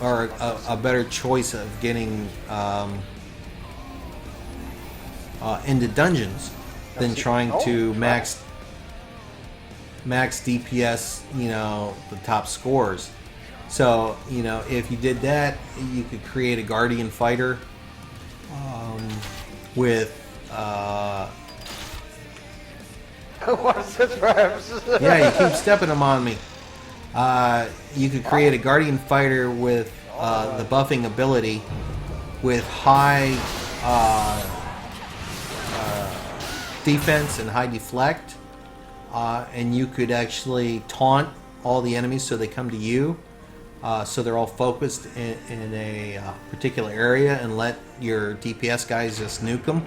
or a better choice of getting into dungeons than trying to max DPS, you know, the top scores. So, you know, if you did that, you could create a Guardian Fighter with What's this reps? yeah, you keep stepping them on me. You could create a Guardian Fighter with the buffing ability with high defense and high deflect, and you could actually taunt all the enemies so they come to you, so they're all focused in a particular area, and let your DPS guys just nuke them.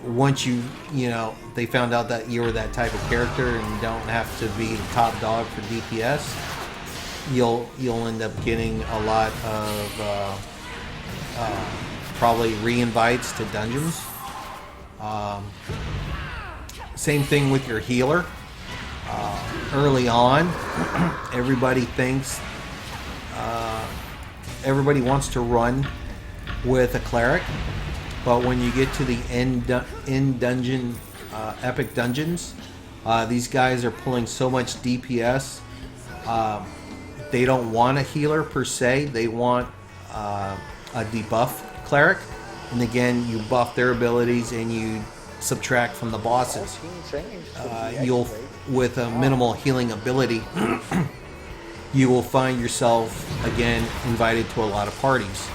Once you know, they found out that you were that type of character and you don't have to be the top dog for DPS, you'll end up getting a lot of probably re-invites to dungeons. Same thing with your healer. Early on, everybody thinks everybody wants to run with a cleric, but when you get to the end dungeon, epic dungeons, these guys are pulling so much DPS. They don't want a healer per se. They want a debuff cleric, and again, you buff their abilities and you subtract from the bosses. You'll, with a minimal healing ability, you will find yourself again invited to a lot of parties,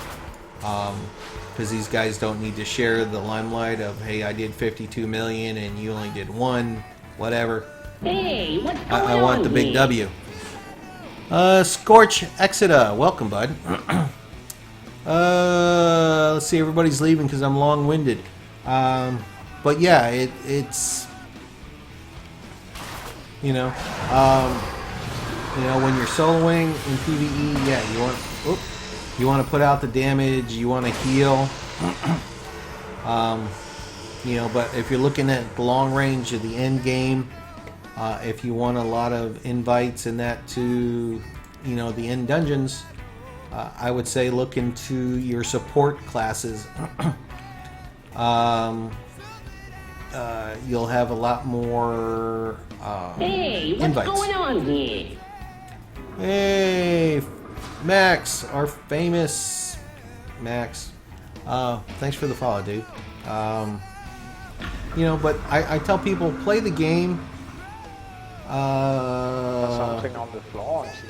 because these guys don't need to share the limelight of, hey, I did 52 million and you only did 1, whatever. Hey, what's going I want on the big here? W. Scorch Exita, welcome, bud. Let's see, everybody's leaving because I'm long-winded. But yeah, it's you know, when you're soloing in PvE, yeah, you want to put out the damage, you want to heal. You know, but if you're looking at the long range of the end game, if you want a lot of invites and that to, you know, the end dungeons, I would say look into your support classes. You'll have a lot more Hey, what's invites. going on here? Hey, Max, our famous Max. Thanks for the follow, dude. You know, but I tell people, play the game. Something on the floor. I see.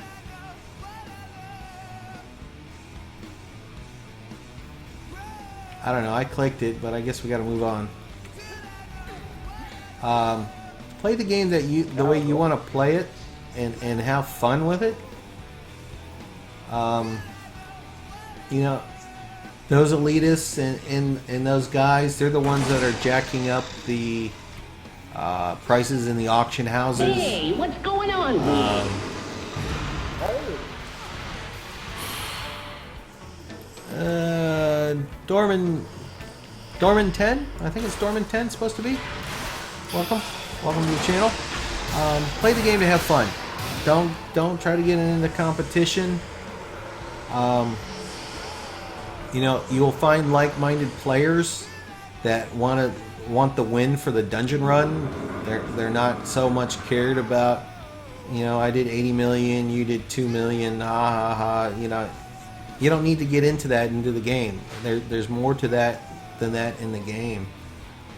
I don't know, I clicked it, but I guess we gotta move on. Play the game that the way you want to play it, and have fun with it. You know, those elitists and those guys, they're the ones that are jacking up the prices in the auction houses. Hey, what's going on here? Dorman 10? I think it's Dorman 10 supposed to be. Welcome to the channel. Play the game to have fun. Don't try to get into competition. You know, you'll find like-minded players that want the win for the dungeon run. They're not so much cared about, you know, I did 80 million, you did 2 million, ha ha ha. You know, you don't need to get into the game. There's more to that than that in the game.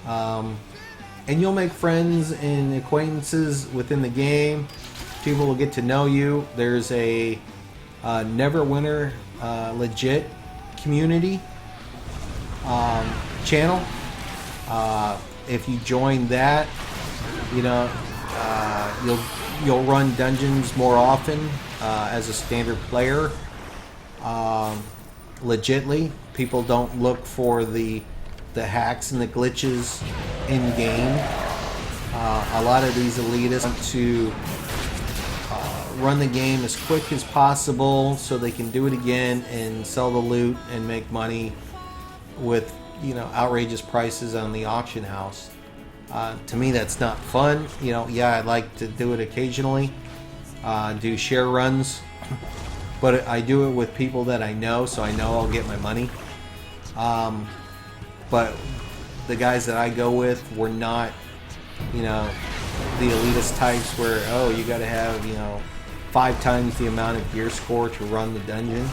And you'll make friends and acquaintances within the game. People will get to know you. There's a Neverwinter legit community channel. If you join that, you know, you'll run dungeons more often as a standard player. Legitly, people don't look for the hacks and the glitches in game. A lot of these elitists want to run the game as quick as possible so they can do it again and sell the loot and make money with, you know, outrageous prices on the auction house. To me, that's not fun. You know, yeah, I'd like to do it occasionally, do share runs, but I do it with people that I know, so I know I'll get my money. But the guys that I go with were not, you know, the elitist types where, oh, you got to have, you know, 5 times the amount of gear score to run the dungeon.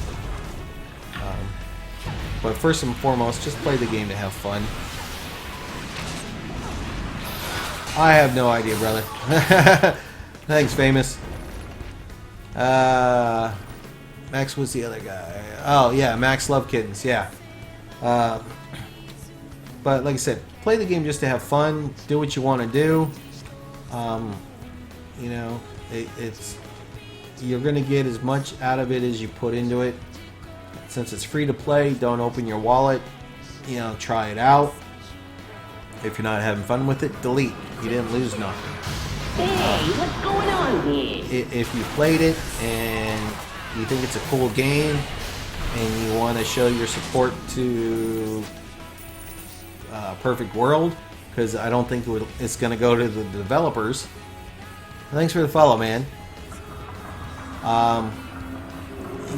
But first and foremost, just play the game to have fun. I have no idea, brother. Thanks, Famous. Max was the other guy. Oh, yeah, Max Love Kittens, yeah. But like I said, play the game just to have fun. Do what you want to do. You know, you're going to get as much out of it as you put into it. Since it's free to play, don't open your wallet. You know, try it out. If you're not having fun with it, delete. You didn't lose nothing. Hey, what's going on here? If you played it and you think it's a cool game and you want to show your support to Perfect World, because I don't think it's going to go to the developers. Thanks for the follow, man.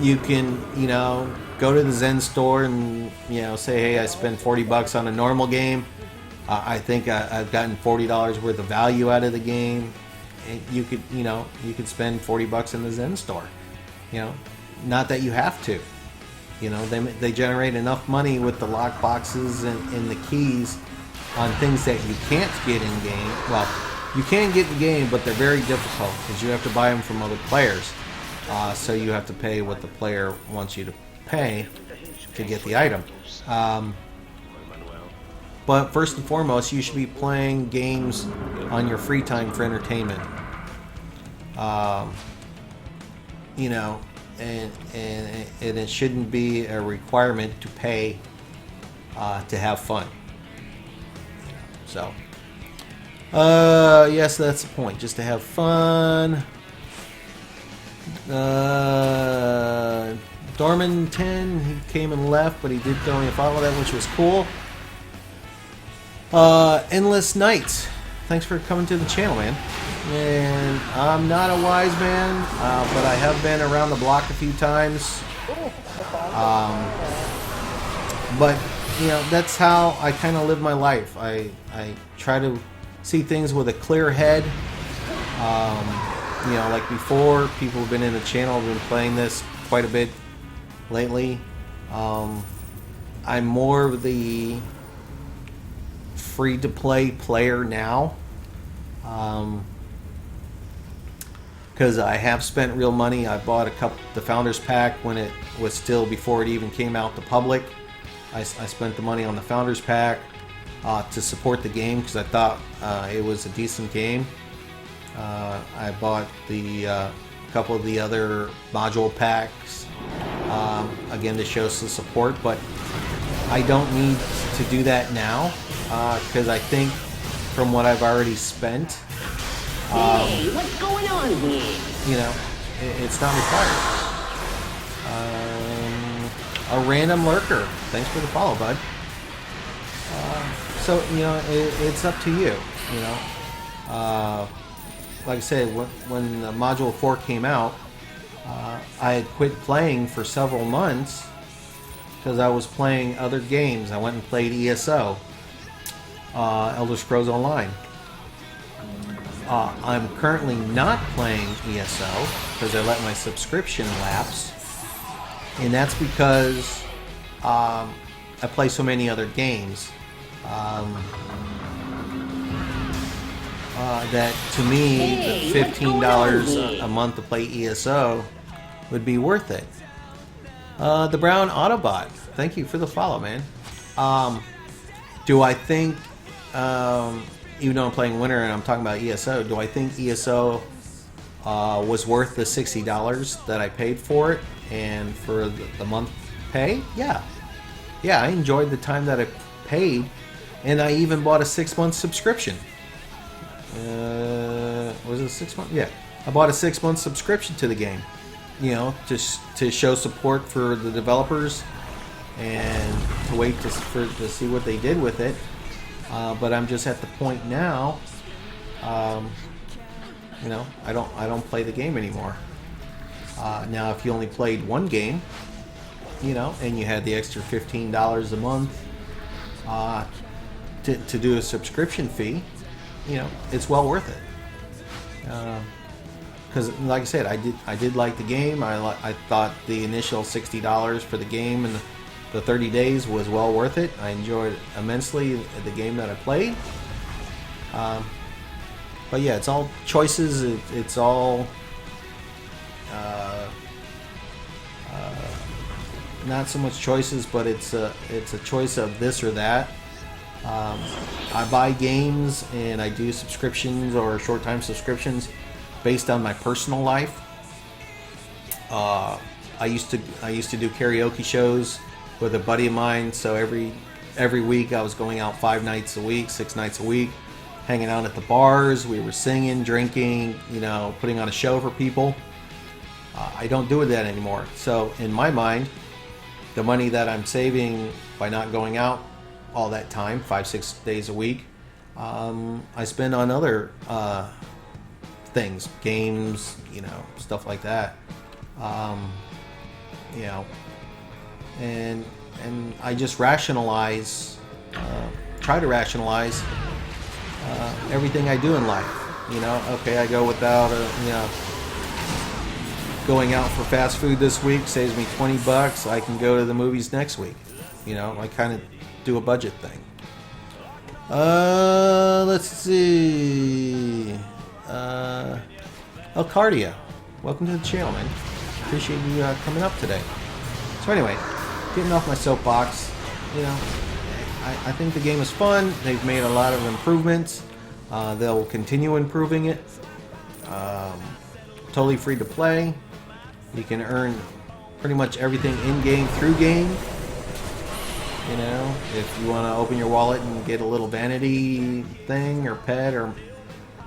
You can, you know, go to the Zen store and, you know, say, hey, I spent $40 on a normal game. I think I've gotten $40 worth of value out of the game. And you could, you know, you could spend $40 in the Zen store. You know, not that you have to. You know, they generate enough money with the lock boxes and the keys on things that you can't get in game. Well, you can get in game, but they're very difficult because you have to buy them from other players. So you have to pay what the player wants you to pay to get the item. But first and foremost, you should be playing games on your free time for entertainment. You know, and it shouldn't be a requirement to pay to have fun. So, yes, that's the point. Just to have fun. Dorman 10, he came and left, but he did throw me a follow that, which was cool. Endless Nights, thanks for coming to the channel, man. And I'm not a wise man, but I have been around the block a few times. But you know, that's how I kind of live my life. I try to see things with a clear head. You know, like before, people who've been in the channel have been playing this quite a bit lately. I'm more of the free-to-play player now, because I have spent real money. I bought the Founders Pack when it was still before it even came out to public. I spent the money on the Founders Pack to support the game because I thought it was a decent game. I bought the couple of the other module packs again to show some support, but I don't need to do that now because I think from what I've already spent, Hey, what's going on here? you know, it's not required. A random lurker, thanks for the follow, bud. So you know, it's up to you. You know, like I said, when Module 4 came out, I had quit playing for several months because I was playing other games. I went and played ESO, Elder Scrolls Online. I'm currently not playing ESO because I let my subscription lapse, and that's because I play so many other games that to me, the $15 a month to play ESO would be worth it. The Brown Autobot, thank you for the follow, man. Do I think, even though I'm playing Winter and I'm talking about ESO, do I think ESO was worth the $60 that I paid for it and for the month pay? Yeah. Yeah, I enjoyed the time that I paid, and I even bought a 6-month subscription. Was it 6 months? Yeah. I bought a 6-month subscription to the game. You know, just to show support for the developers and to wait to see what they did with it. But I'm just at the point now, you know, I don't play the game anymore. Now, if you only played one game, you know, and you had the extra $15 a month to do a subscription fee, you know, it's well worth it. Because, like I said, I did like the game. I thought the initial $60 for the game and the 30 days was well worth it. I enjoyed immensely the game that I played. But yeah, it's all choices. It's all not so much choices, but it's a choice of this or that. I buy games and I do subscriptions or short time subscriptions based on my personal life. I used to do karaoke shows with a buddy of mine, so every week I was going out 5 nights a week, 6 nights a week, hanging out at the bars. We were singing, drinking, you know, putting on a show for people. I don't do that anymore. So in my mind, the money that I'm saving by not going out all that time, 5-6 days a week, I spend on other things, games, you know, stuff like that. You know, and I just rationalize, try to rationalize everything I do in life. You know, okay, I go without you know, going out for fast food this week saves me $20. I can go to the movies next week. You know, I kind of do a budget thing. Let's see. Cardia, welcome to the channel, man. Appreciate you coming up today. So anyway, getting off my soapbox, you know, I think the game is fun. They've made a lot of improvements. They'll continue improving it. Totally free to play. You can earn pretty much everything in-game through game. You know, if you want to open your wallet and get a little vanity thing or pet or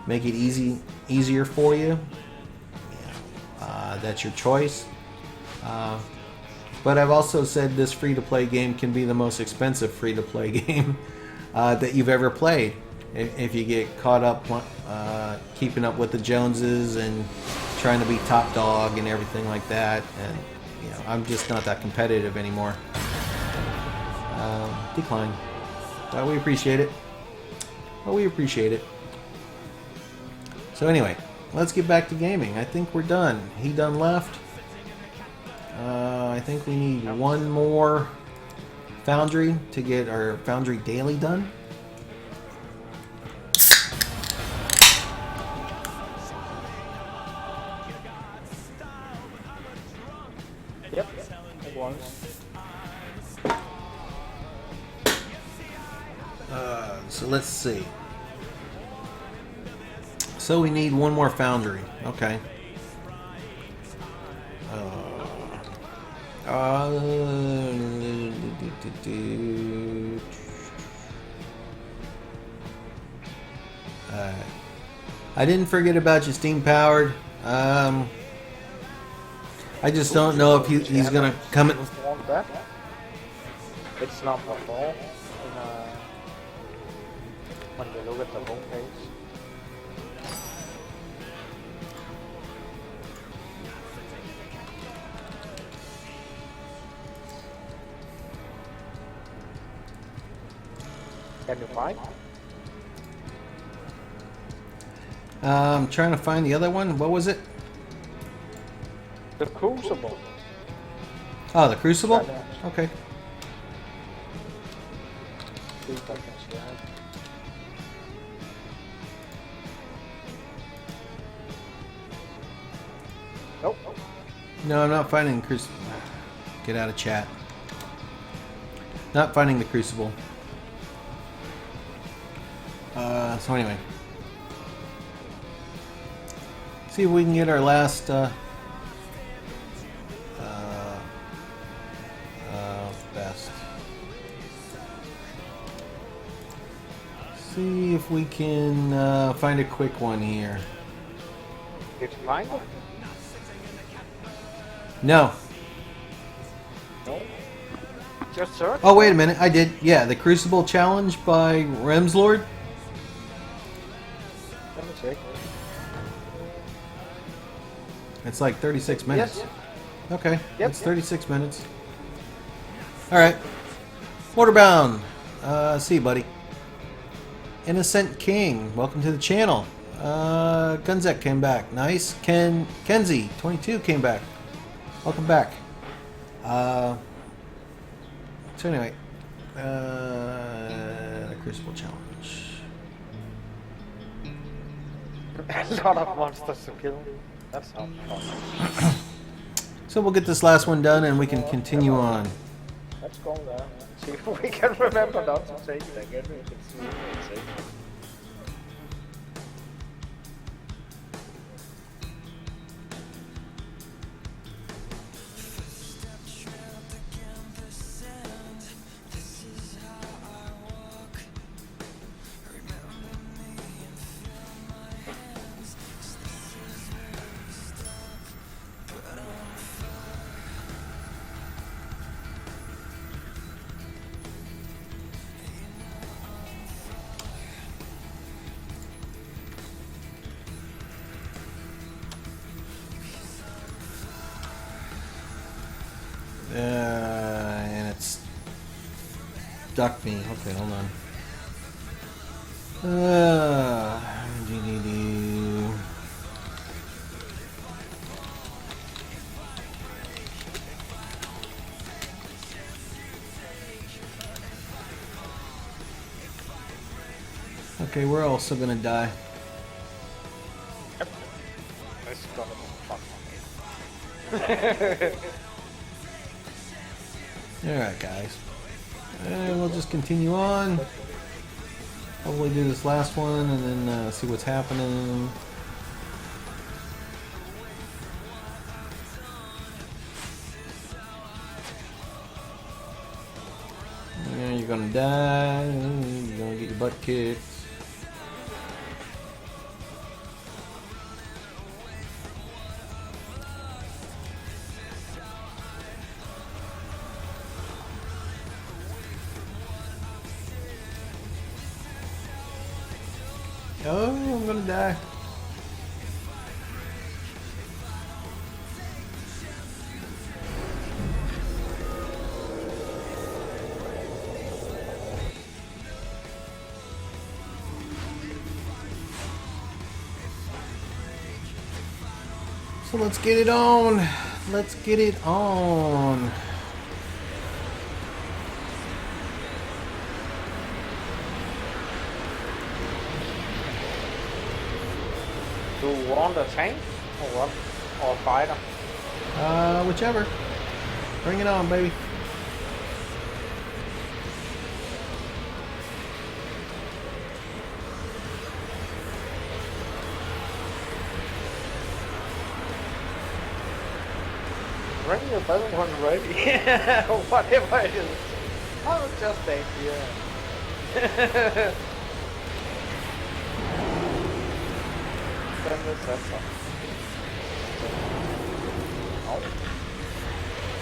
make it easier for you, that's your choice. But I've also said this free-to-play game can be the most expensive free-to-play game that you've ever played. If you get caught up keeping up with the Joneses and trying to be top dog and everything like that, and you know, I'm just not that competitive anymore. Decline. But we appreciate it. So anyway, let's get back to gaming. I think we're done. He done left. I think we need one more foundry to get our foundry daily done. Yep, it was. So let's see. So we need one more foundry. Okay. I didn't forget about you, Steam Powered. I just don't know if he's gonna come in. It's not my fault. When you look at the home page. Can you find? I'm trying to find the other one. What was it? The Crucible. Oh, the Crucible? Okay. See if I can see that. Nope. No, I'm not finding the Crucible. Get out of chat. Not finding the Crucible. So anyway. See if we can get our last best. See if we can find a quick one here. Did you find it? No. No. Just search. Oh, wait a minute. I did. Yeah, the Crucible Challenge by Remslord. Let me check. It's like 36 minutes. Yes. Okay, Yep. it's 36 minutes. All right. Waterbound. See you, buddy. Innocent King, welcome to the channel. Gunzek came back. Nice. Kenzie, 22 came back. Welcome back. So anyway, Crucible Challenge. A lot of monsters to kill. That sounds fun. So we'll get this last one done and we can continue on. Let's go there. See if we can remember not to take it again. We can see it. And it's stuck me. Okay, hold on. GDD. Okay, we're also gonna die. Yep. It's gonna be fun. Alright, guys. And we'll just continue on. Hopefully do this last one and then see what's happening. Yeah, you're gonna die. You're gonna get your butt kicked. Oh, I'm gonna die. So let's get it on. Let's get it on. Do you want a tank or what? Or fighter? Whichever. Bring it on, baby. Bring your better one ready. Whatever it is. I'll just stay here. Then the sensor. Oh.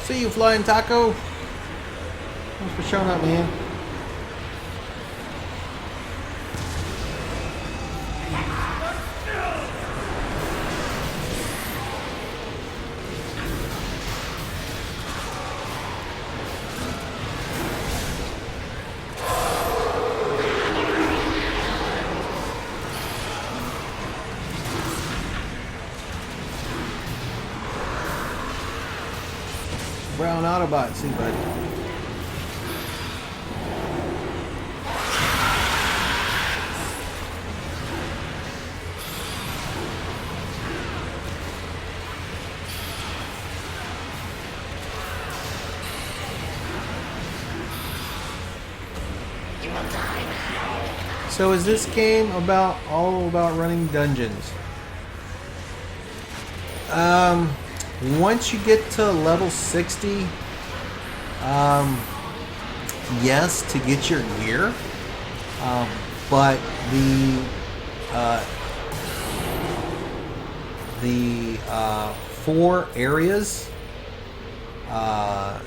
See you, Flying Taco. Thanks for showing up, man. Brown Autobot, see, bud. So is this game all about running dungeons? Once you get to level 60, yes, to get your gear, but the 4 areas,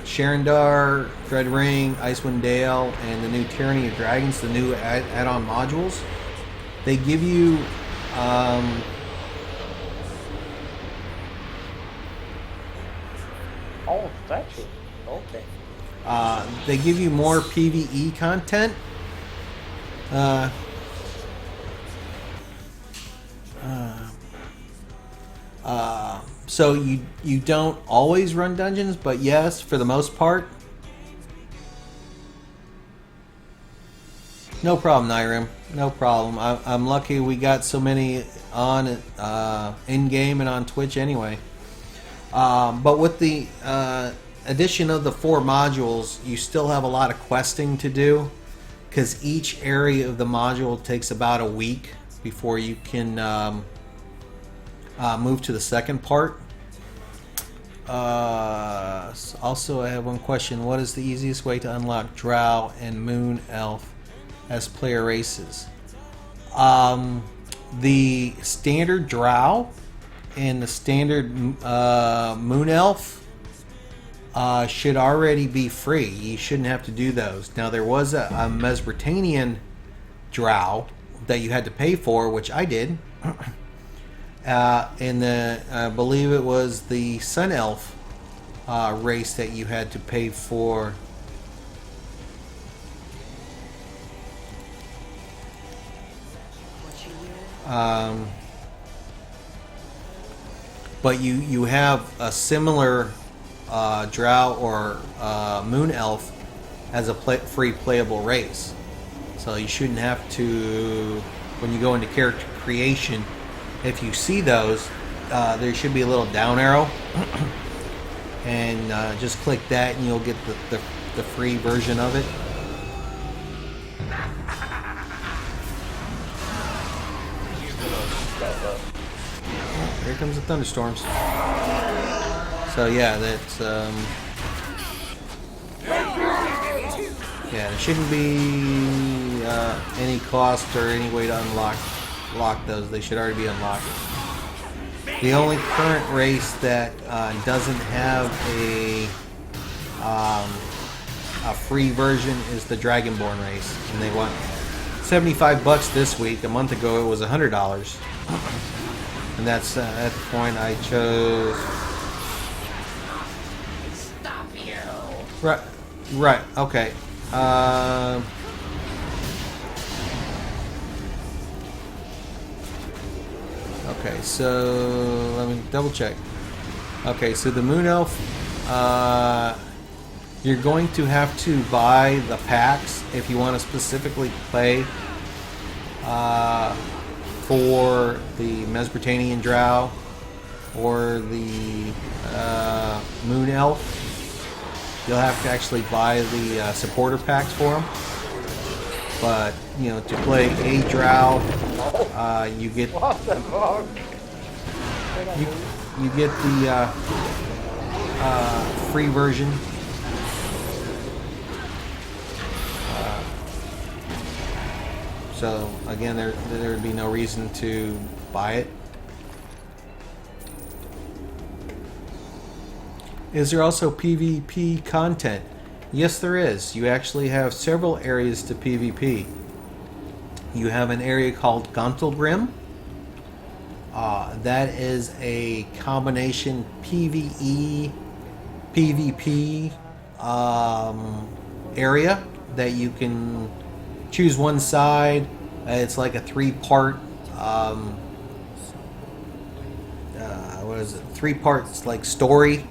Sharandar, Dread Ring, Icewind Dale, and the new Tyranny of Dragons, the new add-on modules, they give you Okay. They give you more PvE content. So you don't always run dungeons, but yes, for the most part. No problem, Nyrim. No problem. I'm lucky we got so many on in game and on Twitch anyway. But with the addition of the 4 modules, you still have a lot of questing to do, because each area of the module takes about a week before you can move to the second part. Also, I have one question. What is the easiest way to unlock Drow and Moon Elf as player races? The standard Drow and the standard Moon Elf should already be free. You shouldn't have to do those. Now, there was a Mesopotamian Drow that you had to pay for, which I did. And I believe it was the Sun Elf race that you had to pay for. But you have a similar Drow or Moon Elf as a free playable race. So you shouldn't have to, when you go into character creation, if you see those, there should be a little down arrow. And just click that and you'll get the free version of it. Here comes the thunderstorms. So yeah, that's yeah, there shouldn't be any cost or any way to unlock those. They should already be unlocked. The only current race that doesn't have a free version is the Dragonborn race, and they want $75 this week. A month ago, it was $100, and that's at the point I chose. Stop you. Right. Okay. Okay, so let me double check. Okay, so the Moon Elf, you're going to have to buy the packs if you want to specifically play for the Mesopotamian Drow or the Moon Elf. You'll have to actually buy the supporter packs for them. But, you know, to play a Drow, you get What the fuck? you get the free version. So again, there would be no reason to buy it. Is there also PvP content? Yes, there is. You actually have several areas to PvP. You have an area called Gontalgrim. That is a combination PvE, PvP area that you can choose one side. It's like a 3-part. What is it? 3 parts like story.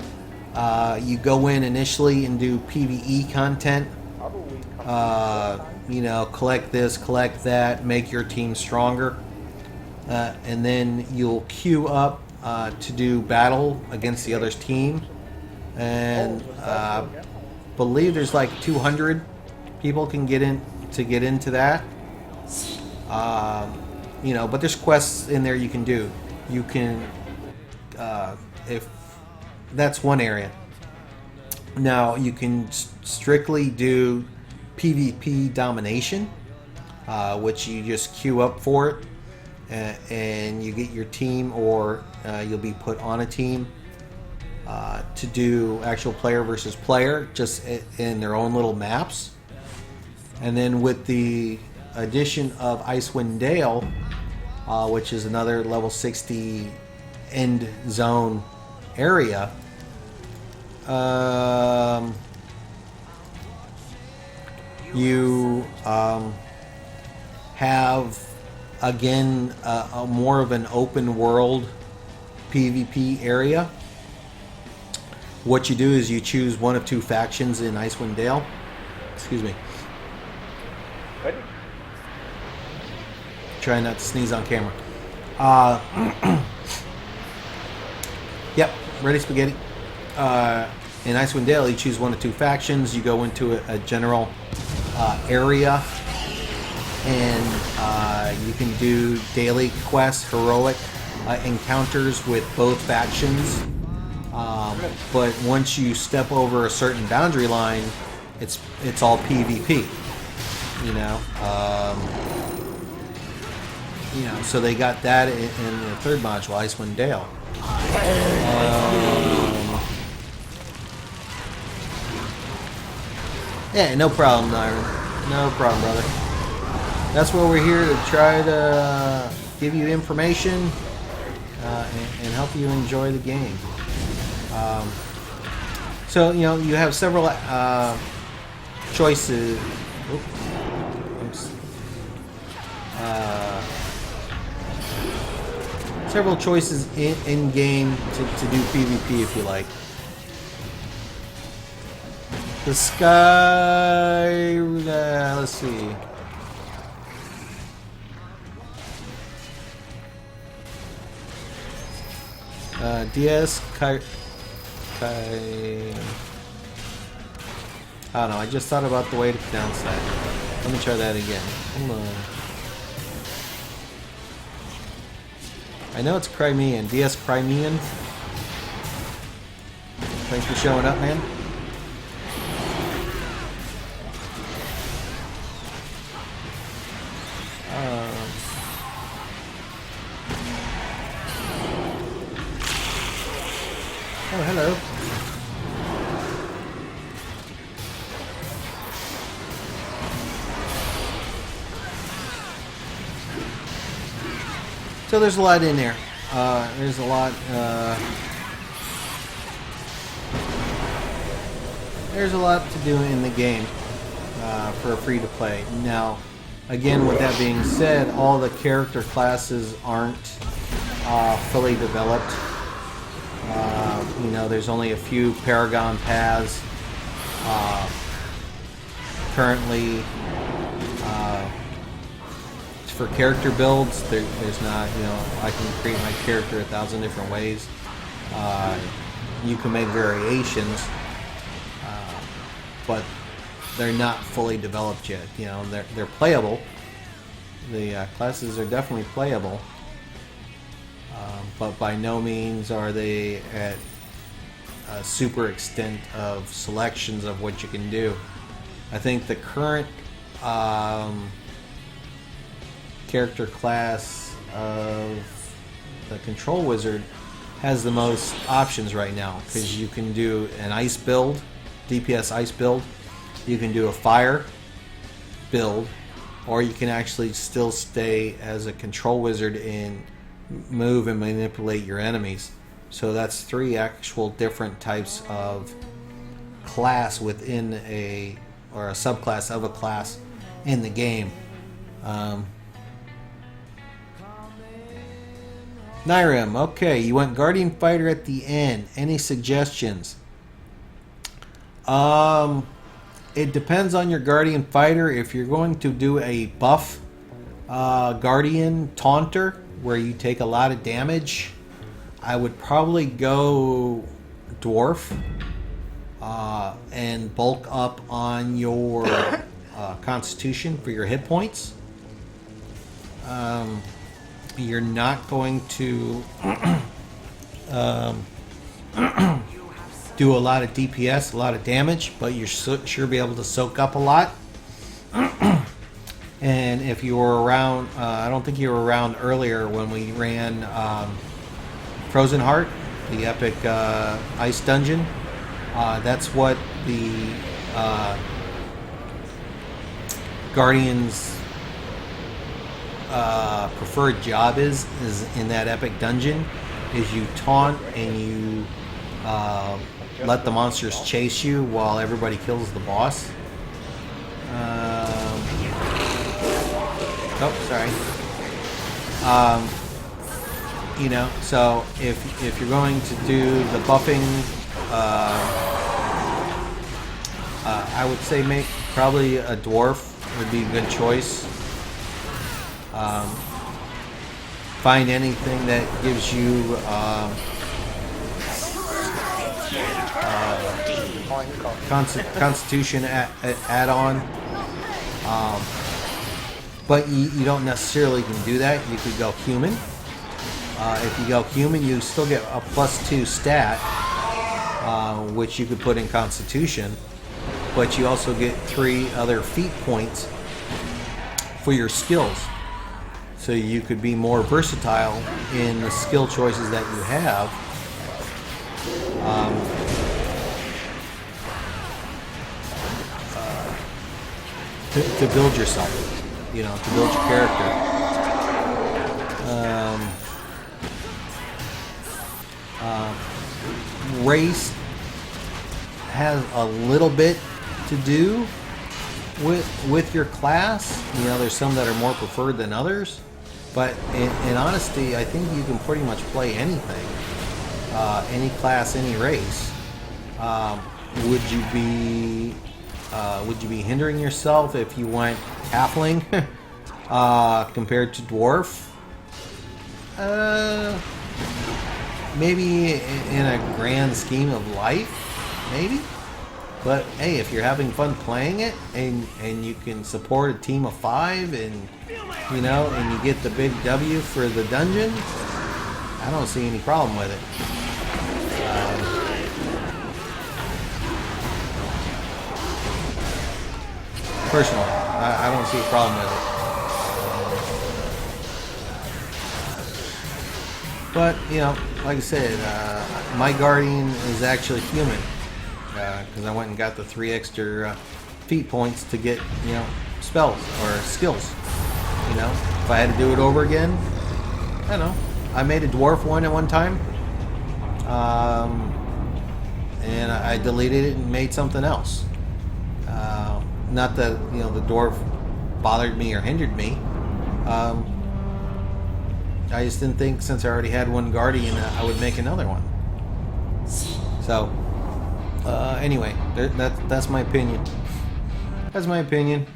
You go in initially and do PvE content. How do we come You know, collect this, collect that, make your team stronger. And then you'll queue up to do battle against the other's team. And believe there's like 200 people can get into that. You know, but there's quests in there you can do. You can, if that's one area. Now you can strictly do PvP domination, which you just queue up for it, and you get your team, or you'll be put on a team to do actual player versus player, just in their own little maps. And then with the addition of Icewind Dale, which is another level 60 end zone area, you have again a more of an open world PvP area. What you do is you choose one of two factions in Icewind Dale. Excuse me. Ready? Try not to sneeze on camera. Yep, ready spaghetti. In Icewind Dale, you choose one of two factions. You go into a general area, and you can do daily quests, heroic encounters with both factions. But once you step over a certain boundary line, it's all PvP. You know. So they got that in the third module, Icewind Dale. Yeah, no problem, Nyron. No problem, brother. That's why we're here, to try to give you information and help you enjoy the game. So, you have several choices. Several choices in game to do PvP if you like. The sky. Let's see. DS Kai. I don't know. I just thought about the way to pronounce that. Let me try that again. Hold on. I know it's Crimean. DS Crimean. Thanks for showing up, man. Oh, hello. So there's a lot in there. There's a lot. There's a lot to do in the game for a free-to-play. Now, again, with that being said, all the character classes aren't fully developed. There's only a few Paragon paths currently. For character builds, there's not, I can create my character 1,000 different ways. You can make variations, but they're not fully developed yet. They're playable. The classes are definitely playable, but by no means are they at a super extent of selections of what you can do. I think the current character class of the Control Wizard has the most options right now, because you can do an ice build, DPS ice build, you can do a fire build, or you can actually still stay as a Control Wizard and move and manipulate your enemies. So that's 3 actual different types of class within a subclass of a class in the game. Nyrim, okay, you went Guardian Fighter at the end. Any suggestions? It depends on your Guardian Fighter. If you're going to do a buff Guardian Taunter, where you take a lot of damage, I would probably go Dwarf and bulk up on your Constitution for your hit points. You're not going to do a lot of DPS, a lot of damage, but you're sure be able to soak up a lot. And if you were around, I don't think you were around earlier when we ran Frozen Heart, the epic ice dungeon. That's what the Guardians' preferred job is in that epic dungeon, is you taunt and you let the monsters chase you while everybody kills the boss. Oh, sorry. You know, so if you're going to do the buffing, I would say make probably a dwarf would be a good choice. Find anything that gives you Constitution add-on. But you don't necessarily can do that. You could go human. If you go human, you still get a +2 stat, which you could put in Constitution. But you also get 3 other feat points for your skills. So you could be more versatile in the skill choices that you have. To build yourself, you know, to build your character. Race has a little bit to do with your class. You know, there's some that are more preferred than others, but in honesty, I think you can pretty much play anything, any class, any race. Would you be hindering yourself if you went halfling compared to dwarf? Maybe in a grand scheme of life, maybe. But hey, if you're having fun playing it and you can support a team of 5 and you know, and you get the big W for the dungeon, I don't see any problem with it. Personally, I don't see a problem with it. But, you know, like I said, my guardian is actually human. Because I went and got the 3 extra feat points to get, you know, spells or skills. You know, if I had to do it over again, I don't know. I made a dwarf one at one time. And I deleted it and made something else. Not that, you know, the dwarf bothered me or hindered me. I just didn't think, since I already had one guardian, I would make another one. So, anyway, that's my opinion. That's my opinion.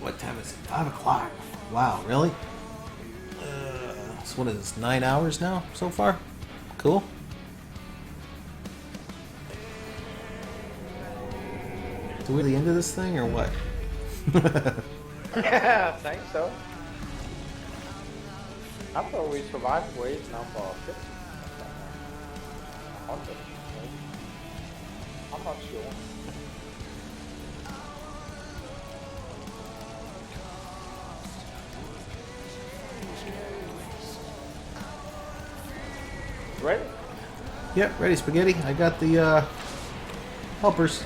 What time is it? 5 o'clock. Wow, really? So what is this, 9 hours now so far? Cool. Do we the end of this thing or what? Yeah, I think so. I thought we survived wave number 50. 100, maybe. I'm not sure. Ready? Yep, ready, spaghetti. I got the helpers.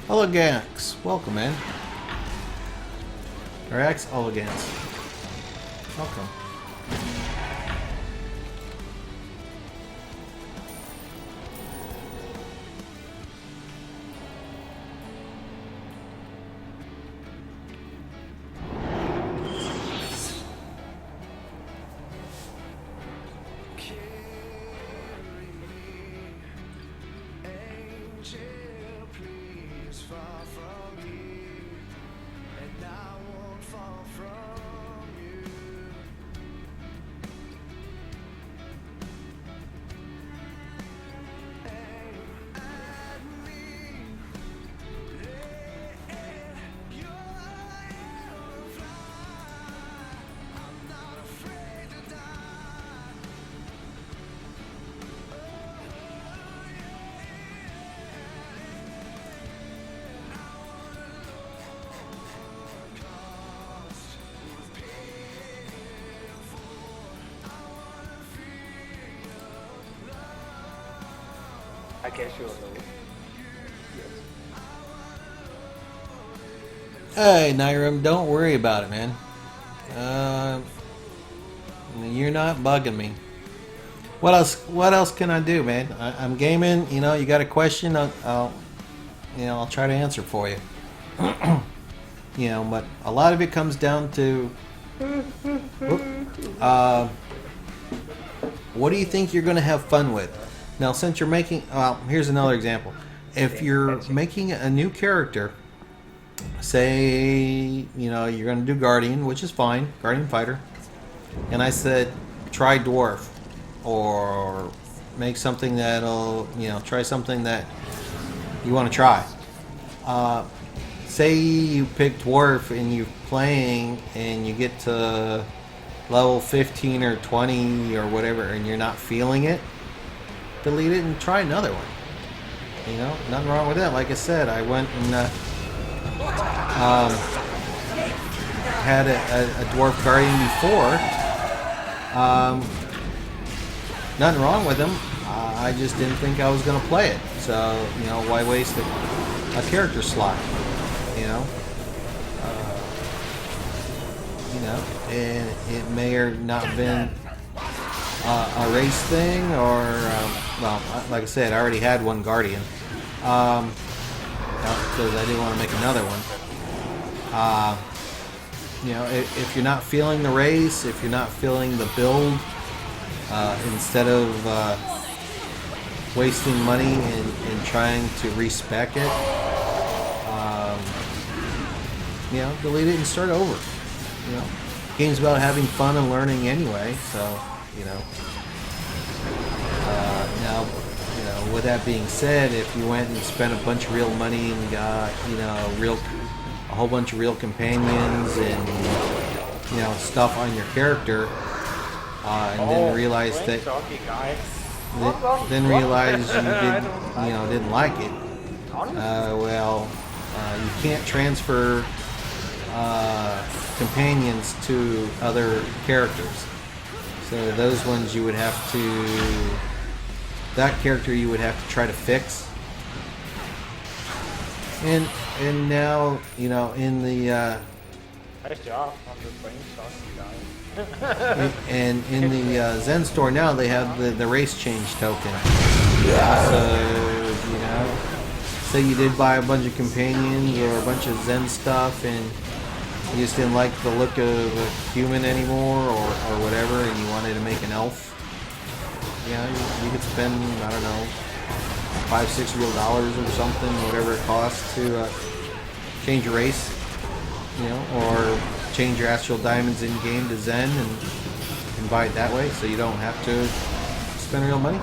Hello, Gax. Welcome, man. Or X Elegance. Welcome. I guess you'll know. Hey, Nyram, don't worry about it, man. You're not bugging me. What else? What else can I do, man? I'm gaming. You know, you got a question? I'll try to answer for you. You know, but a lot of it comes down to, what do you think you're going to have fun with? Now, since you're making, well, here's another example. If you're making a new character, say, you know, you're going to do Guardian, which is fine, Guardian Fighter, and I said, try Dwarf, or make something that'll, you know, try something that you want to try. Say you pick Dwarf and you're playing and you get to level 15 or 20 or whatever and you're not feeling it, delete it and try another one. You know, nothing wrong with that. Like I said, I went and had a Dwarf Guardian before. Nothing wrong with him. I just didn't think I was going to play it. So, you know, why waste a character slot? You know, and it may or not been a race thing, or well, like I said, I already had one Guardian because I didn't want to make another one. You know, if you're not feeling the race, if you're not feeling the build, instead of wasting money and trying to respec it, you know, delete it and start over. You know, game's about having fun and learning anyway, so, you know. Now, you know, with that being said, if you went and spent a bunch of real money and got, you know, a whole bunch of real companions and, you know, stuff on your character, and then realize that, then realize you didn't like it, well, you can't transfer companions to other characters. So those ones you would have to, that character you would have to try to fix. And now, you know, in the Nice job on the brain shock, guys. and in the Zen store now they have the race change token. So, you know, say you did buy a bunch of companions or a bunch of Zen stuff and you just didn't like the look of a human anymore or whatever, and you wanted to make an elf, you know, you could spend, I don't know, $5-6 real or something, whatever it costs to change your race, you know, or change your astral diamonds in game to Zen and buy it that way, so you don't have to spend real money.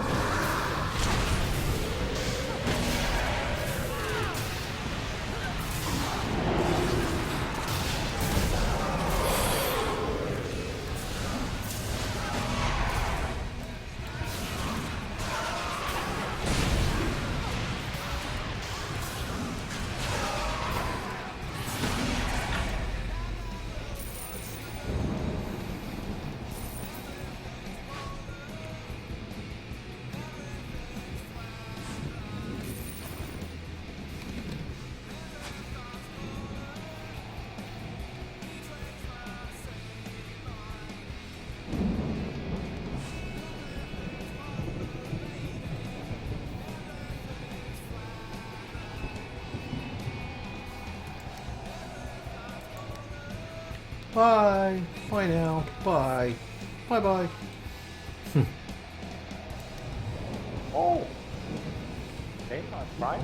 Bye. Bye now. Bye. Bye bye. Oh! Okay, my price.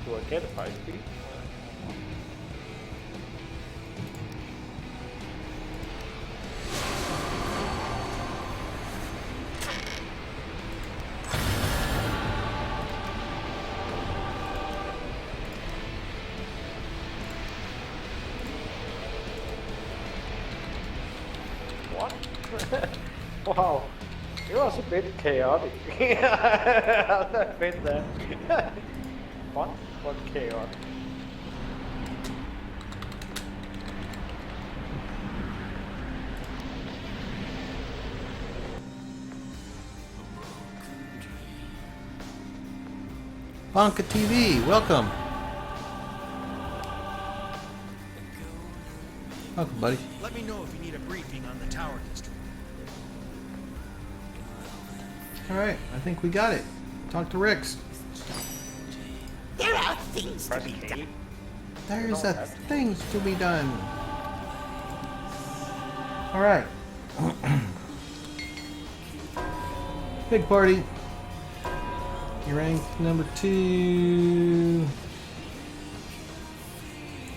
Do I get a 5 speed? What? Wow, it was a bit chaotic. I'll admit that. Fun, but chaotic. Bonka TV, welcome. Welcome, buddy. Let me know if you need a briefing on the tower district. Alright, I think we got it. Talk to Rix. There are things to Press be K. done. There's things to be done. Alright. Big party. You're ranked number 2.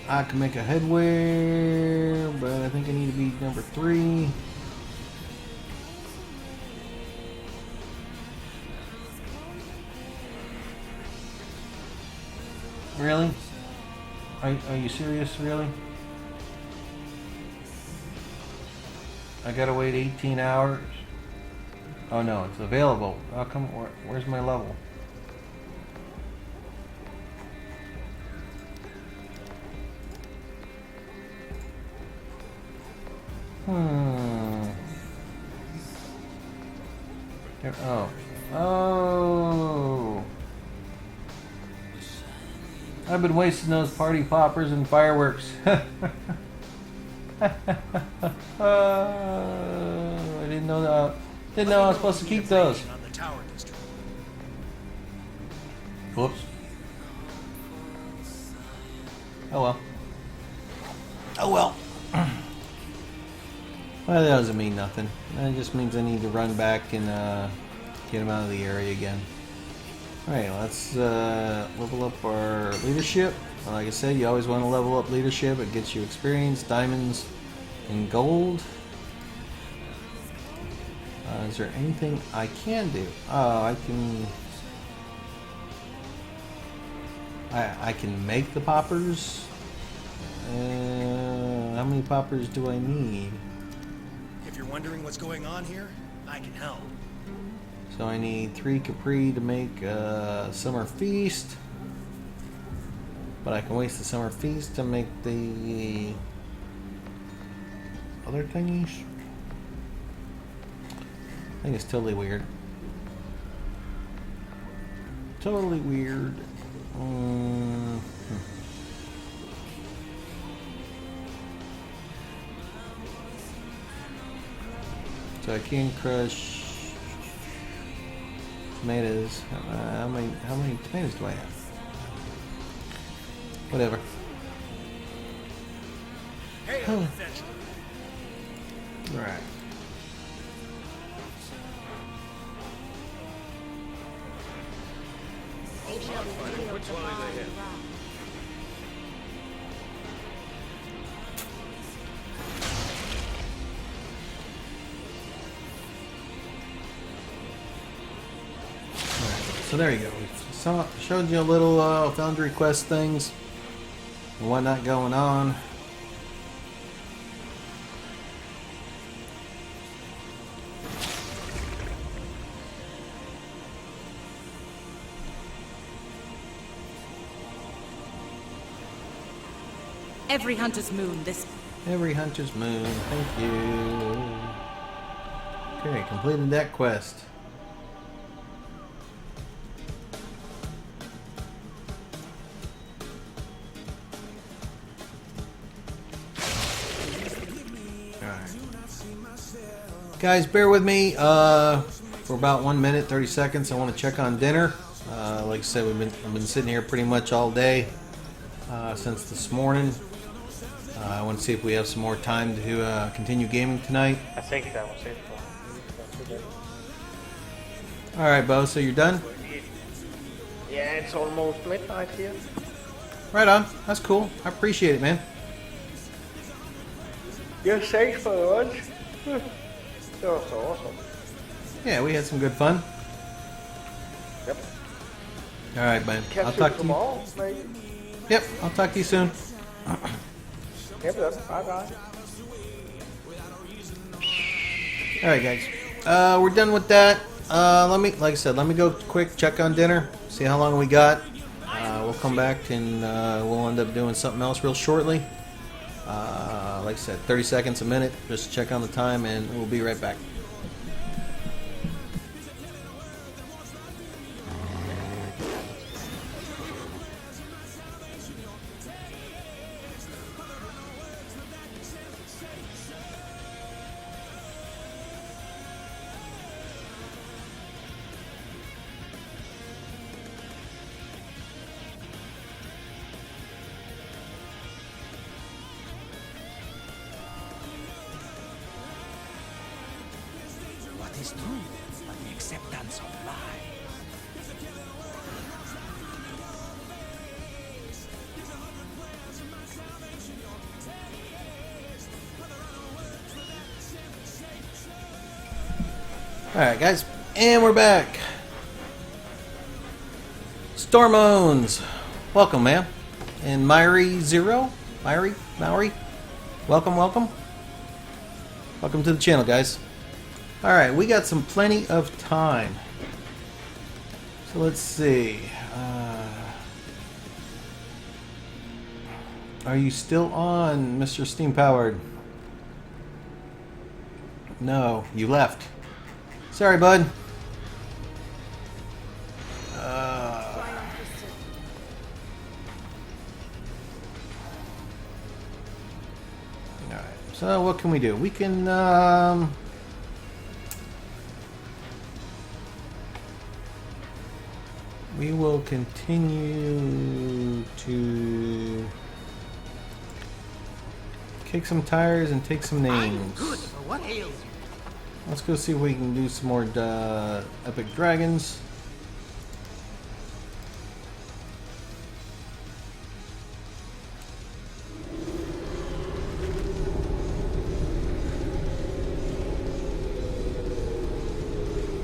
I can make a headwear, but I think I need to be number 3. Really? Are you serious? Really? I gotta wait 18 hours? Oh no, it's available. How come? Where's my level? Here, oh. Oh. I've been wasting those party poppers and fireworks. I didn't know that. Didn't know I was supposed to keep those. On the tower district. Whoops. Oh well. Oh well. Well, that doesn't mean nothing. That just means I need to run back and get him out of the area again. Alright, let's level up our leadership. Like I said, you always want to level up leadership. It gets you experience, diamonds, and gold. Is there anything I can do? Oh, I can make the poppers. How many poppers do I need? If you're wondering what's going on here, I can help. So I need 3 Capri to make a summer feast. But I can waste the summer feast to make the other thingies. I think it's totally weird. Totally weird. So I can crush tomatoes. How many tomatoes do I have? Whatever. Hey, adventurer. Alright. Which one is ahead? So there you go. Showed you a little Foundry Quest things and whatnot going on. Every hunter's moon this. Every hunter's moon. Thank you. Okay, completed that quest. Guys, bear with me for about 1 minute 30 seconds. I want to check on dinner. Like I said, I've been sitting here pretty much all day since this morning. I want to see if we have some more time to continue gaming tonight. I think that was it. All right, Bo. So you're done? Yeah, it's almost midnight here. Right on. That's cool. I appreciate it, man. You're safe for lunch. That was awesome. Yeah, we had some good fun. Yep. All right, man. I'll Catch you talk to you. tomorrow, maybe. Yep, I'll talk to you soon. Yep, then. Bye-bye. All right, guys. We're done with that. Like I said, let me go quick, check on dinner, see how long we got. We'll come back and we'll end up doing something else real shortly. Like I said, 30 seconds a minute, just check on the time, and we'll be right back. What is truth but the acceptance of lies? Alright, guys, and we're back. Stormones, welcome, man. And Myri Zero, Myri, welcome, welcome. Welcome to the channel, guys. Alright, we got some plenty of time. So let's see. Are you still on, Mr. Steam Powered? No, you left. Sorry, bud. Alright, so what can we do? We can, we will continue to kick some tires and take some names. Good, but what ails you? Let's go see if we can do some more epic dragons.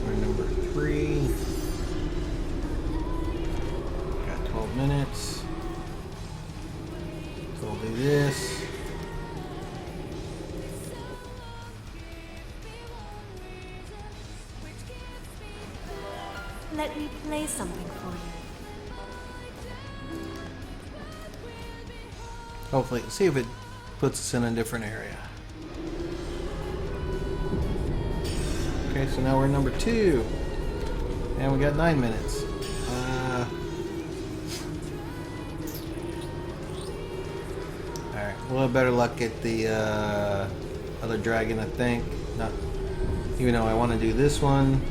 We're number 3. Got 12 minutes. So we'll do this. Let me play something for you. Hopefully, see if it puts us in a different area. Okay, so now we're number 2. And we got 9 minutes. Alright, we'll have better luck at the other dragon, I think. Not, even though I want to do this one.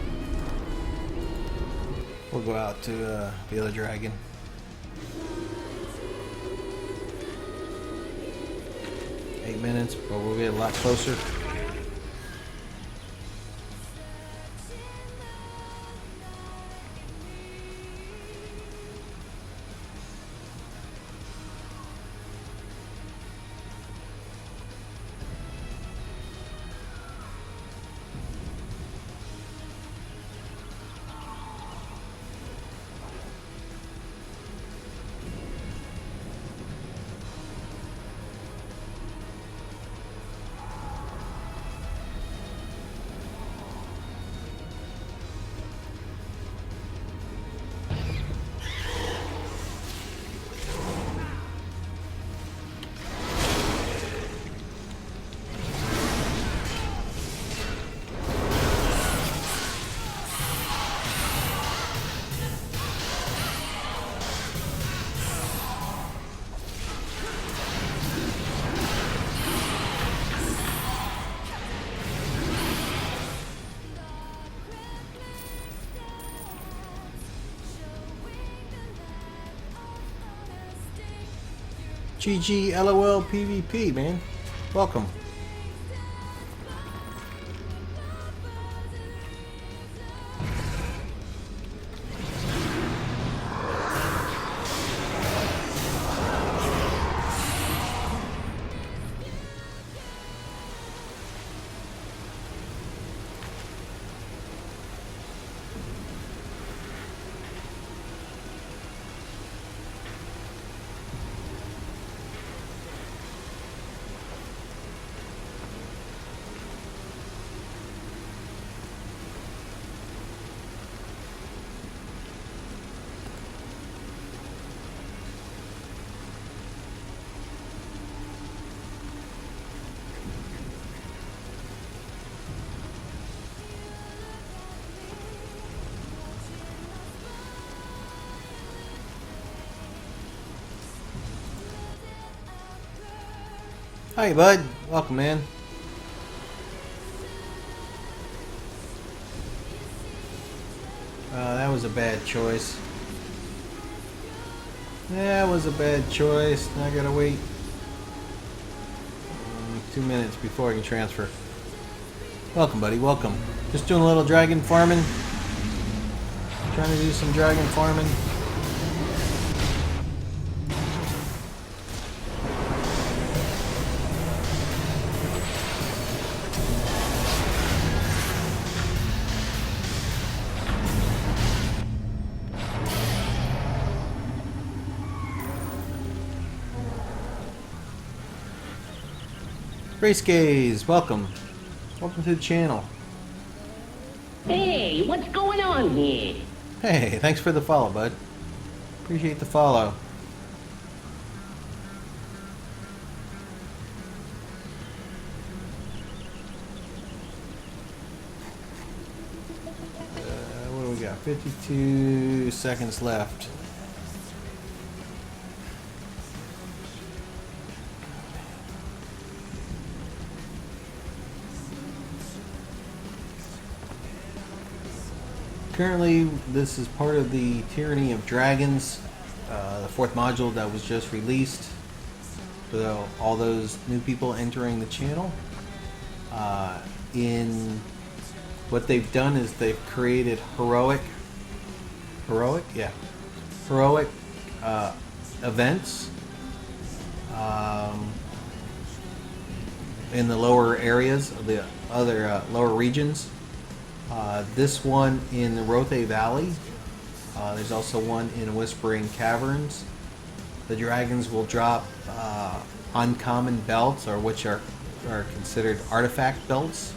We'll go out to the other dragon. 8 minutes, but we'll get a lot closer. GG LOL PvP, man. Welcome. Hi, bud. Welcome, man. That was a bad choice. That was a bad choice. Now I gotta wait 2 minutes before I can transfer. Welcome, buddy. Welcome. Just doing a little dragon farming. Trying to do some dragon farming. Race Gaze, welcome. Welcome to the channel. Hey, what's going on here? Hey, thanks for the follow, bud. Appreciate the follow. What do we got? 52 seconds left. Currently, this is part of the Tyranny of Dragons, the 4th module that was just released for all those new people entering the channel. In what they've done is they've created heroic events in the lower areas of the other lower regions. This one in the Rothe Valley. There's also one in Whispering Caverns. The dragons will drop uncommon belts, or which are considered artifact belts.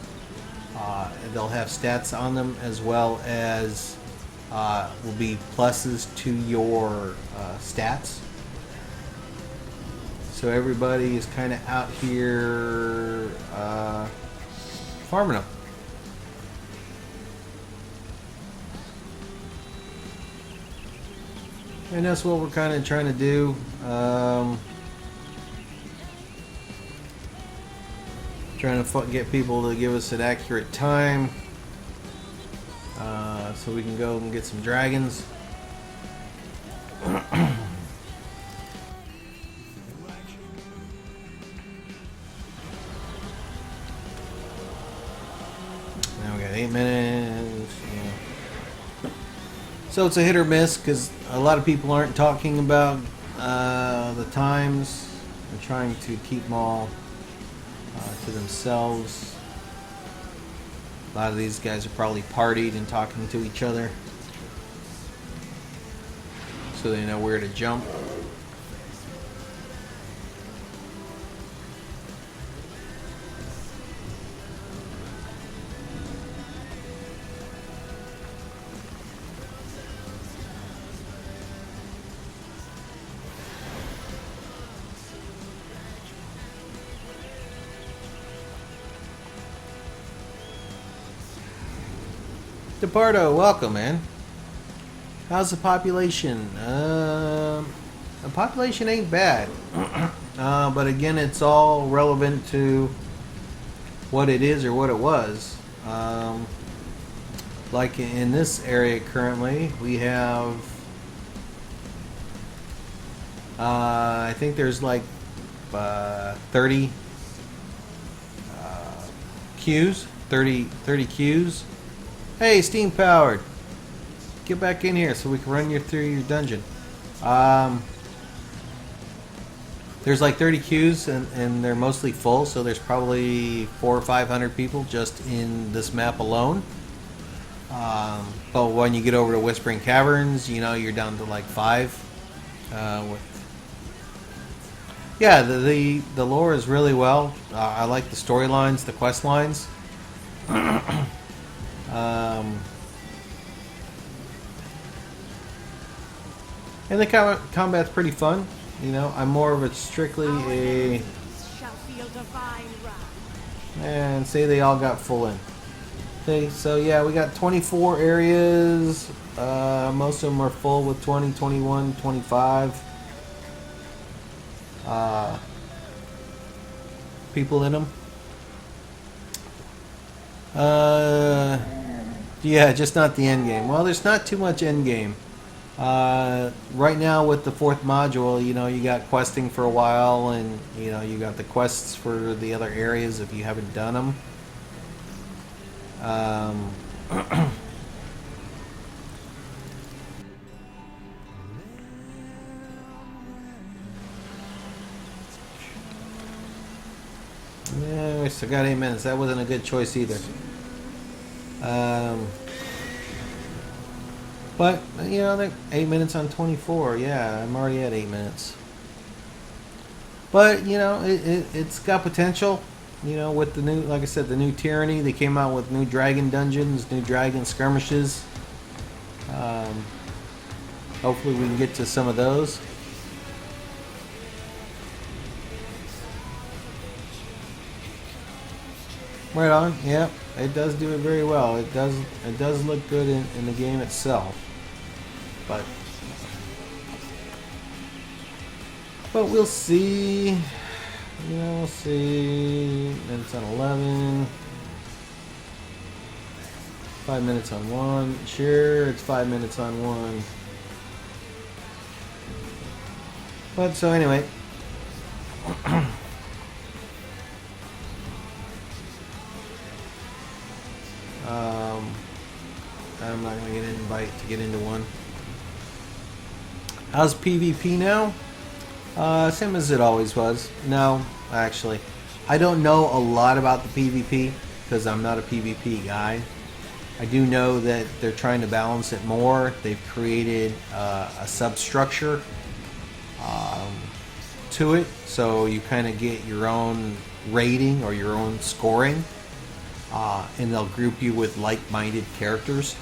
They'll have stats on them, as well as will be pluses to your stats. So everybody is kind of out here farming them. And that's what we're kind of trying to do. Trying to get people to give us an accurate time, so we can go and get some dragons. Now we got 8 minutes. Yeah. So it's a hit or miss, because a lot of people aren't talking about the times. They're trying to keep them all to themselves. A lot of these guys are probably partied and talking to each other, so they know where to jump. DePardo, welcome, man. How's the population? The population ain't bad. But again, it's all relevant to what it is or what it was. Like in this area currently, we have I think there's like 30 queues. 30 queues. Hey, steam powered. Get back in here so we can run you through your dungeon. There's like 30 queues and they're mostly full, so there's probably 400 or 500 people just in this map alone. But when you get over to Whispering Caverns, you know, you're down to like 5. Yeah, the lore is really well. I like the storylines, the quest lines. And the combat's pretty fun. You know, I'm more of a strictly a... And say they all got full in. Okay, so yeah, we got 24 areas. Most of them are full with 20, 21, 25 people in them. Yeah, just not the end game. Well, there's not too much end game. Right now with the 4th module, you know, you got questing for a while, and you know, you got the quests for the other areas if you haven't done them. Yeah, we still got 8 minutes. That wasn't a good choice either. But, you know, 8 minutes on 24. Yeah, I'm already at 8 minutes. But, you know, it's got potential. You know, with the new, like I said, the new Tyranny. They came out with new dragon dungeons, new dragon skirmishes. Hopefully we can get to some of those. Right on. Yep, it does do it very well. It does look good in the game itself. But we'll see. You know, we'll see. Minutes on 11. 5 minutes on 1. Sure, it's 5 minutes on 1. But so anyway. I'm not going to get an invite to get into one. How's PvP now? Same as it always was. No, actually. I don't know a lot about the PvP because I'm not a PvP guy. I do know that they're trying to balance it more. They've created a substructure to it, so you kind of get your own rating or your own scoring. And they'll group you with like-minded characters,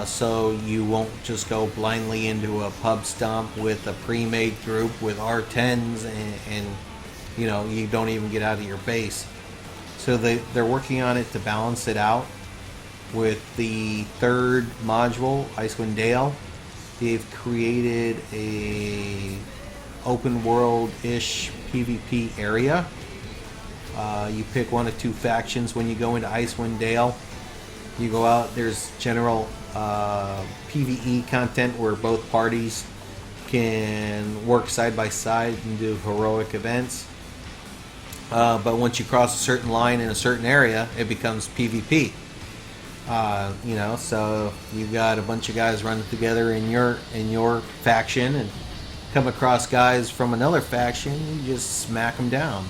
so you won't just go blindly into a pub stomp with a pre-made group with R10s and you know, you don't even get out of your base. So they're working on it to balance it out. With the 3rd module, Icewind Dale, they've created a open world-ish PvP area. You pick one of 2 factions when you go into Icewind Dale. You go out, there's general PvE content where both parties can work side by side and do heroic events. But once you cross a certain line in a certain area, it becomes PvP. You know, so you've got a bunch of guys running together in your faction and come across guys from another faction, you just smack them down.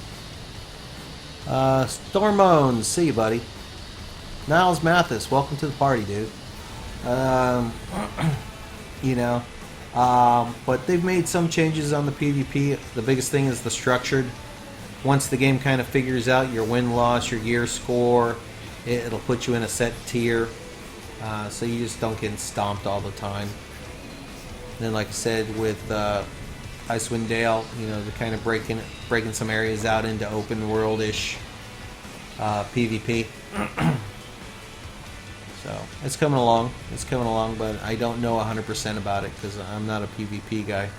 Stormones, see you, buddy. Niles Mathis, welcome to the party, dude. You know, but they've made some changes on the PvP. The biggest thing is the structured. Once the game kind of figures out your win-loss, your gear score, it'll put you in a set tier, so you just don't get stomped all the time. And then, like I said, with Icewind Dale, you know, they're kind of breaking some areas out into open world-ish PvP. So it's coming along. It's coming along, but I don't know 100% about it because I'm not a PvP guy.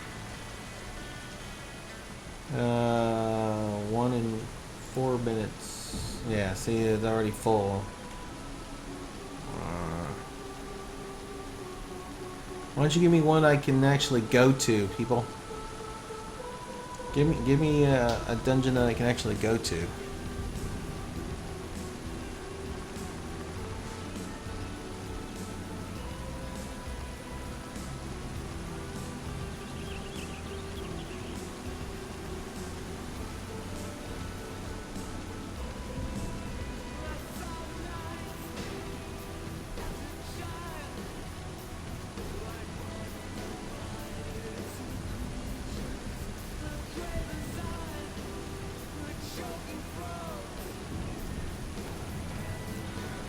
1 and 4 minutes. Yeah, see, it's already full. Why don't you give me one I can actually go to, people? Give me a dungeon that I can actually go to.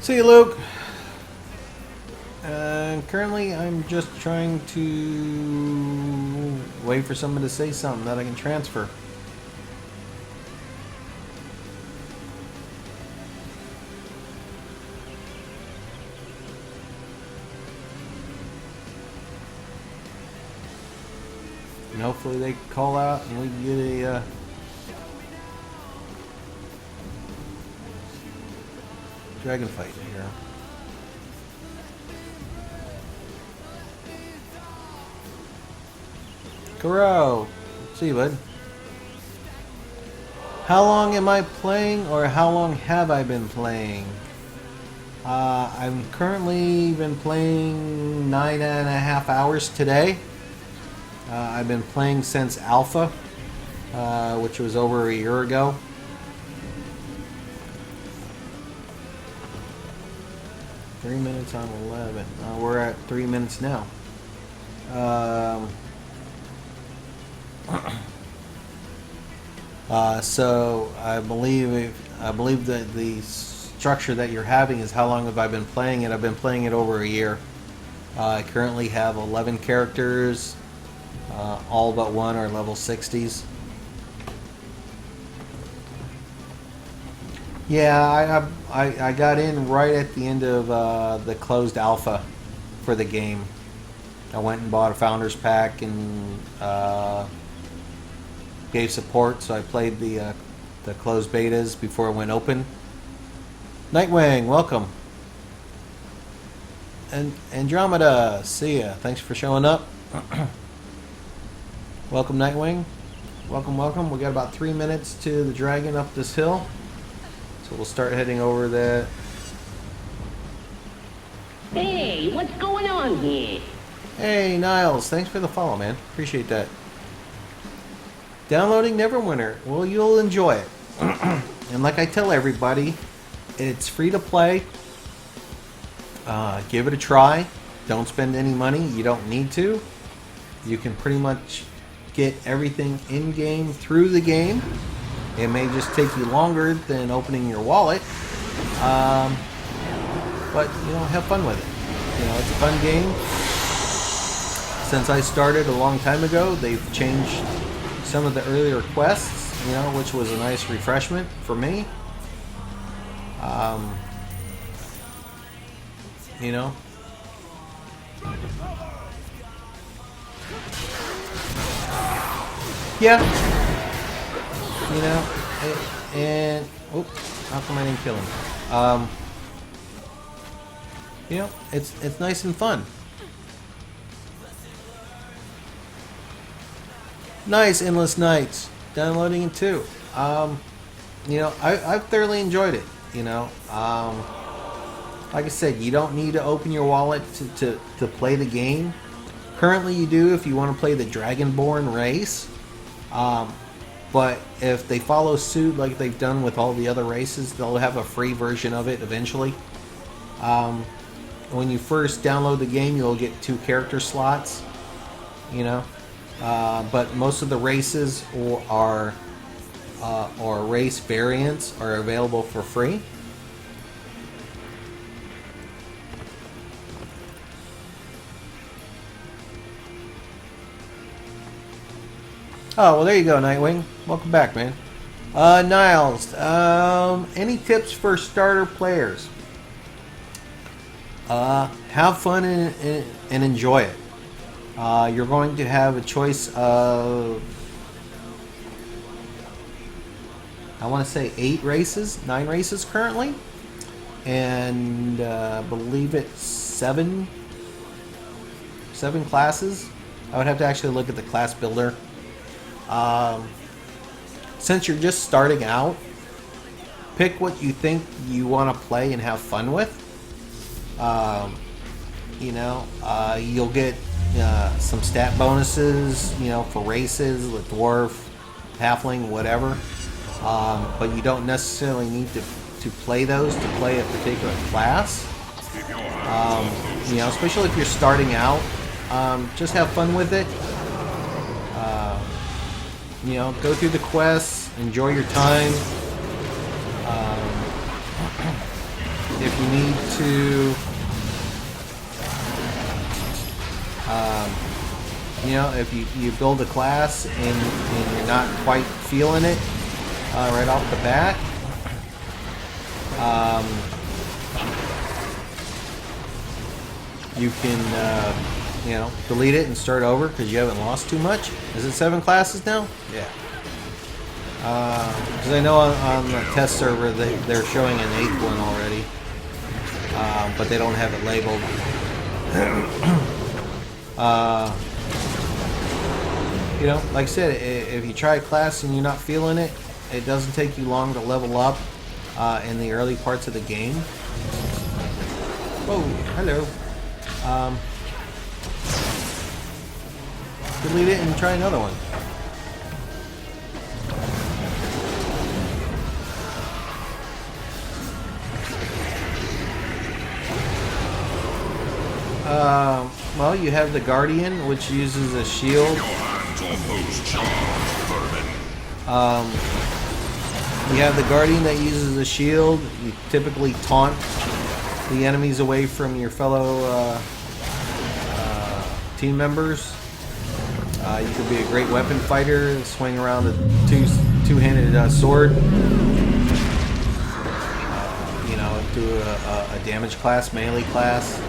See you, Luke. Currently, I'm just trying to wait for someone to say something that I can transfer. And hopefully they call out and we can get a dragon fight here. Kuro! See you, bud. How long am I playing, or how long have I been playing? I've currently been playing 9.5 hours today. I've been playing since Alpha, which was over a year ago. Three minutes on 11. We're at 3 minutes now. So I believe that the structure that you're having is how long have I been playing it? I've been playing it over a year. I currently have 11 characters. All but one are level 60s. Yeah, I got in right at the end of the closed alpha for the game. I went and bought a founder's pack and gave support, so I played the closed betas before it went open. Nightwing, welcome. And Andromeda, see ya. Thanks for showing up. Welcome, Nightwing. Welcome, welcome. We got about 3 minutes to the dragon up this hill. So we'll start heading over there. Hey, what's going on here? Hey, Niles. Thanks for the follow, man. Appreciate that. Downloading Neverwinter. Well, you'll enjoy it. And like I tell everybody, it's free to play. Give it a try. Don't spend any money. You don't need to. You can pretty much get everything in-game through the game. It may just take you longer than opening your wallet, but have fun with it. It's a fun game. Since I started a long time ago, they've changed some of the earlier quests, which was a nice refreshment for me. Yeah. And how come I didn't kill him? It's nice and fun. Nice, Endless Nights. Downloading it too. I've thoroughly enjoyed it. Like I said, you don't need to open your wallet to play the game. Currently, you do if you want to play the Dragonborn race. But if they follow suit like they've done with all the other races, they'll have a free version of it eventually. When you first download the game, you'll get 2 character slots. But most of the races or race variants are available for free. Oh, well, there you go, Nightwing. Welcome back, man. Niles, any tips for starter players? Have fun and enjoy it. You're going to have a choice of, I want to say 9 races currently, and believe it's 7 classes. I would have to actually look at the class builder. since you're just starting out, pick what you think you want to play and have fun with. You know, you'll get some stat bonuses, you know, for races, with dwarf, halfling, whatever. But you don't necessarily need to play those to play a particular class. You know, especially if you're starting out, just have fun with it. You know, go through the quests, enjoy your time. If you need to, you know, if you build a class and you're not quite feeling it right off the bat, you can, you know, delete it and start over because you haven't lost too much. Is it 7 classes now? Yeah. Because I know on the test server they're showing an 8th one already, but they don't have it labeled. You know, like I said, if you try a class and you're not feeling it, it doesn't take you long to level up in the early parts of the game. Whoa, hello. Delete it and try another one. Well, you have the Guardian, which uses a shield. You have the Guardian that uses a shield. You typically taunt the enemies away from your fellow team members. You could be a great weapon fighter, swing around a two-handed sword. You know, do a damage class, melee class.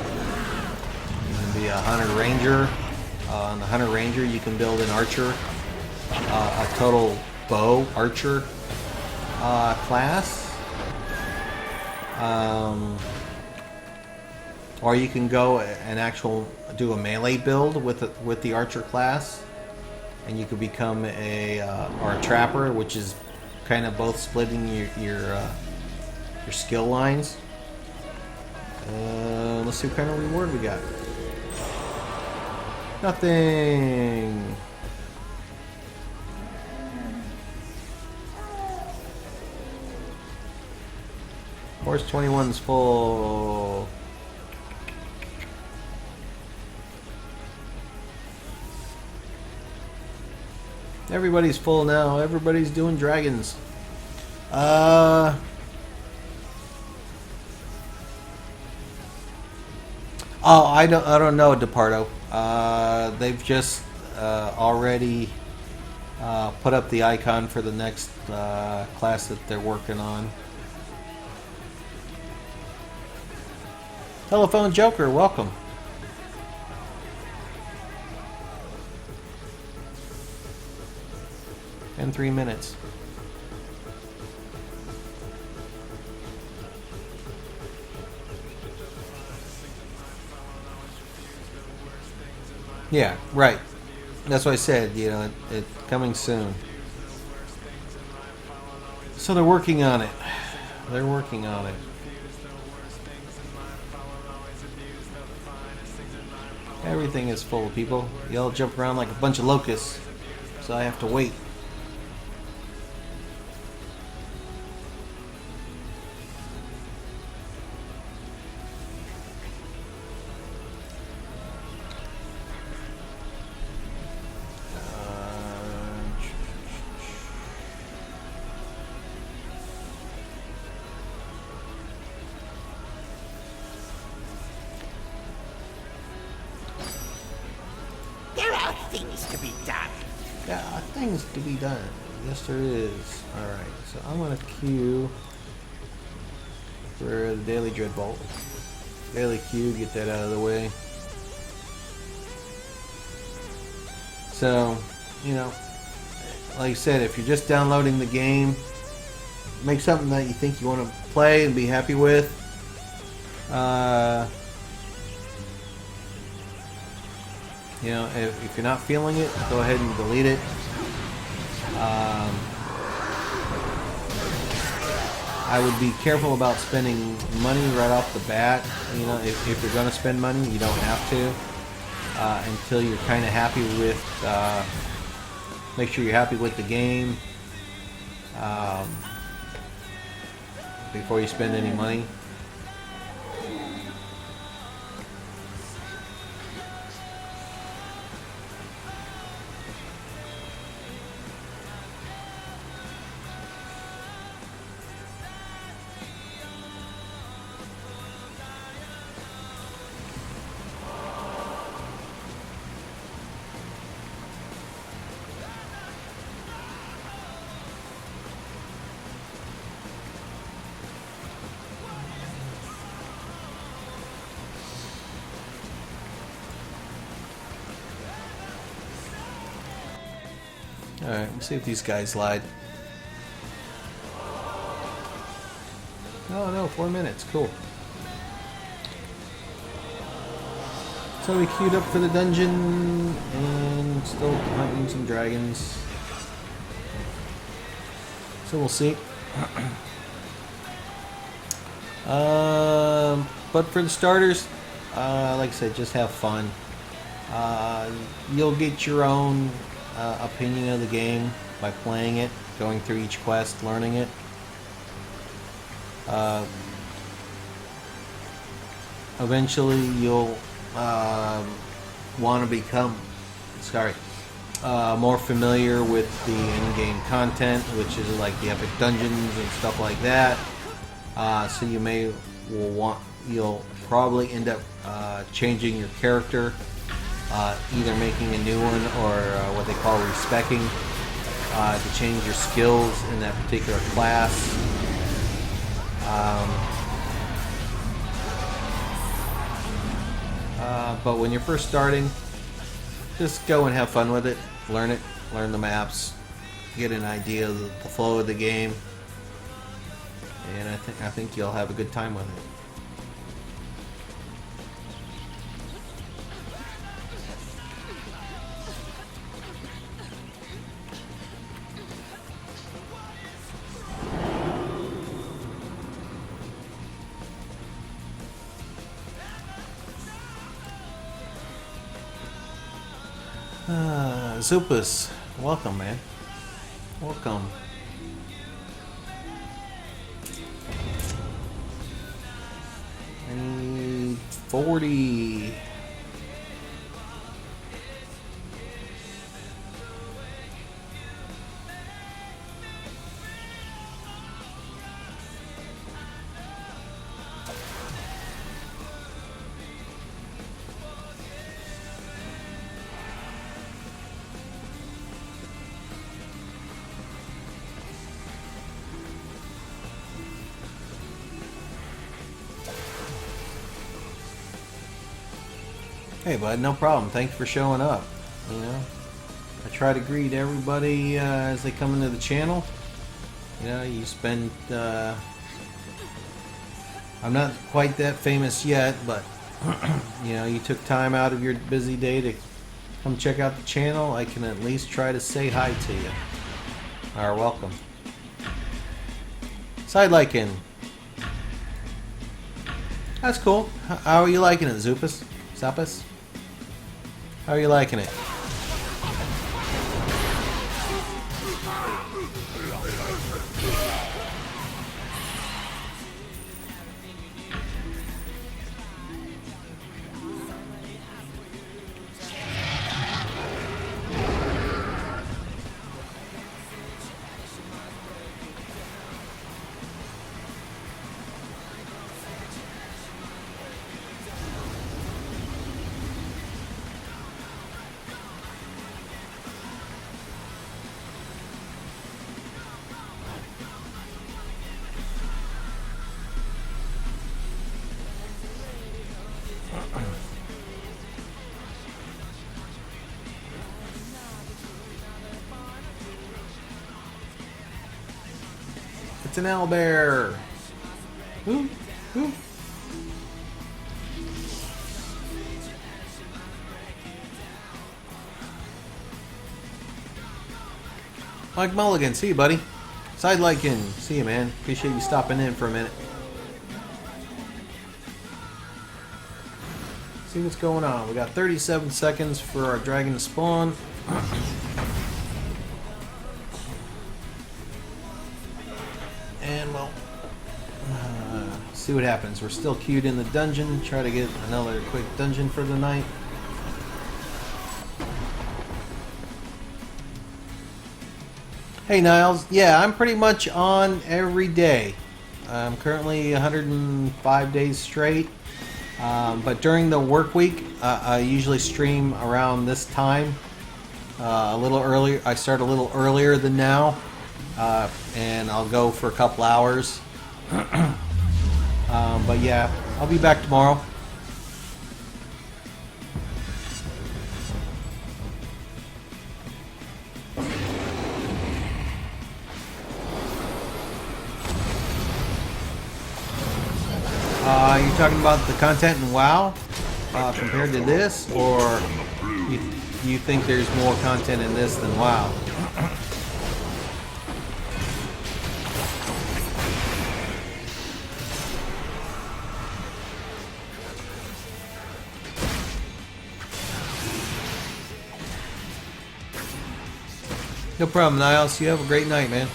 Be a hunter ranger. On the hunter ranger, you can build an archer, a total bow archer class, or you can go and do a melee build with the archer class, and you could become a trapper, which is kind of both splitting your skill lines. Let's see what kind of reward we got. Nothing. Course 21's full. Everybody's full now. Everybody's doing dragons. Oh, I don't know, DePardo. They've just already put up the icon for the next class that they're working on. Telephone Joker, welcome. In 3 minutes. Yeah, right. That's what I said, you know, it's coming soon. So they're working on it. They're working on it. Everything is full of people. Y'all jump around like a bunch of locusts. So I have to wait. Things to be done. Yeah, things to be done. Yes, there is. Alright, so I'm going to queue for the Daily Dreadbolt. Daily queue, get that out of the way. So, you know, like I said, if you're just downloading the game, make something that you think you want to play and be happy with. You know, if you're not feeling it, go ahead and delete it. I would be careful about spending money right off the bat. You know, if you're going to spend money, you don't have to until you're kind of happy with. Make sure you're happy with the game before you spend any money. Alright, let's see if these guys lied. Oh no, 4 minutes, cool. So we queued up for the dungeon and still hunting some dragons. So we'll see. But for the starters, like I said, just have fun. You'll get your own opinion of the game by playing it, going through each quest, learning it. Eventually you'll want to become more familiar with the in-game content, which is like the epic dungeons and stuff like that. So you'll probably end up changing your character, either making a new one or what they call respecking, to change your skills in that particular class. But when you're first starting, just go and have fun with it, learn the maps, get an idea of the flow of the game, and I think you'll have a good time with it. Zupus, welcome, man. Welcome. I need 40. Hey, bud, no problem. Thanks for showing up. You know, I try to greet everybody as they come into the channel. You know, you spend. I'm not quite that famous yet, but you know, you took time out of your busy day to come check out the channel. I can at least try to say hi to you. Or welcome. Side liking. That's cool. How are you liking it, Zupus? Zappas? How are you liking it? It's an owlbear. Ooh, ooh. Mike Mulligan, see you, buddy. Side liking. See you, man. Appreciate you stopping in for a minute. See what's going on. We got 37 seconds for our dragon to spawn. And well, see what happens. We're still queued in the dungeon. Try to get another quick dungeon for the night. Hey Niles, yeah, I'm pretty much on every day. I'm currently 105 days straight, but during the work week, I usually stream around this time, a little earlier. I start a little earlier than now, and I'll go for a couple hours. But yeah, I'll be back tomorrow. You're talking about the content in WoW compared to this, or you think there's more content in this than WoW? No problem, Niles. You have a great night, man.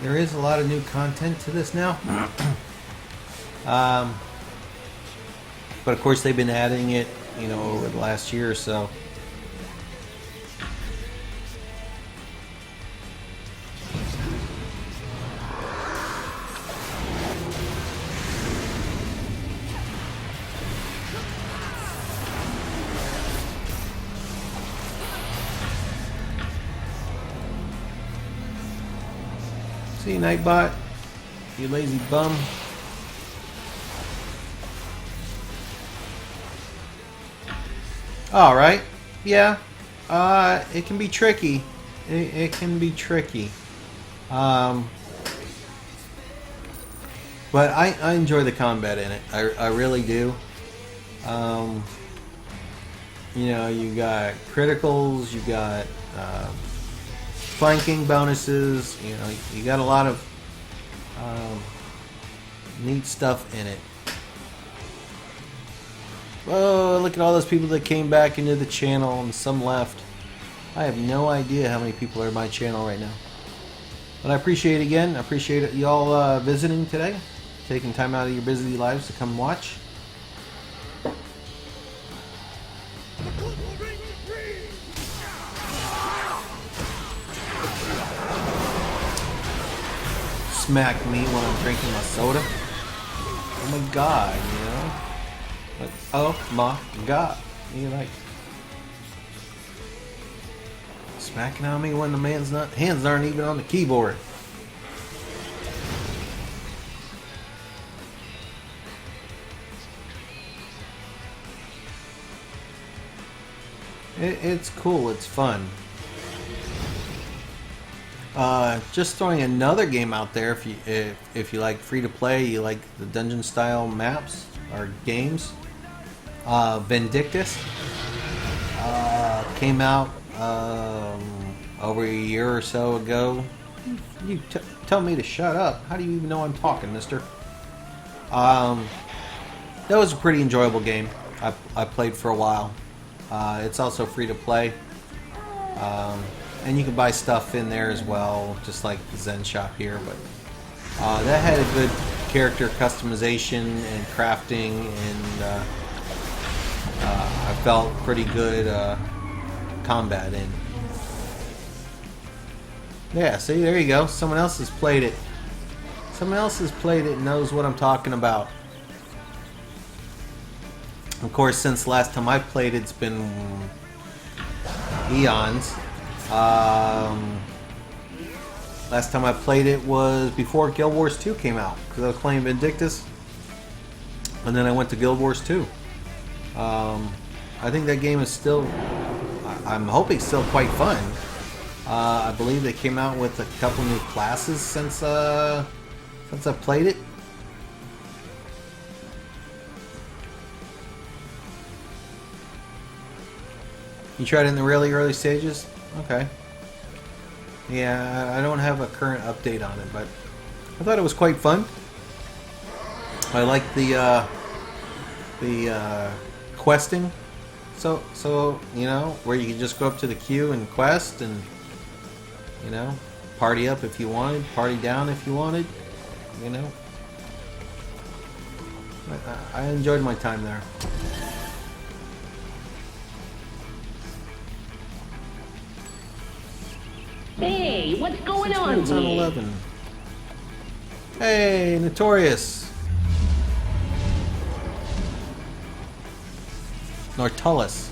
There is a lot of new content to this now. But of course they've been adding it, you know, over the last year or so. See you, Nightbot. You lazy bum. All right. Yeah. It can be tricky. It can be tricky. But I enjoy the combat in it. I really do. You know, you got criticals, you got flanking bonuses. You know, you got a lot of neat stuff in it. Oh, look at all those people that came back into the channel and some left. I have no idea how many people are in my channel right now. But I appreciate it again. I appreciate y'all visiting today. Taking time out of your busy lives to come watch. Smack me when I'm drinking my soda. Oh my god, you know? Like, oh my god. You like smacking on me when the hands aren't even on the keyboard. It's cool, it's fun. Just throwing another game out there. If you like free to play, you like the dungeon style maps or games. Vindictus came out over a year or so ago. You tell me to shut up. How do you even know I'm talking, mister? That was a pretty enjoyable game. I played for a while. It's also free to play. And you can buy stuff in there as well, just like the Zen shop here. But that had a good character customization and crafting, and I felt pretty good combat in. Yeah, see, there you go. Someone else has played it. Someone else has played it and knows what I'm talking about. Of course, since last time I played, it's been eons. Last time I played it was before Guild Wars 2 came out, because I was playing Vindictus. And then I went to Guild Wars 2. I think that game is still, I'm hoping still quite fun. I believe they came out with a couple new classes since I played it. You tried it in the really early stages? Okay. Yeah, I don't have a current update on it, but I thought it was quite fun. I like the questing. So you know, where you can just go up to the queue and quest, and you know, party up if you wanted, party down if you wanted. You know, I enjoyed my time there. Hey, what's going 6 on minutes on here? 11. Hey, Notorious. Nortullus.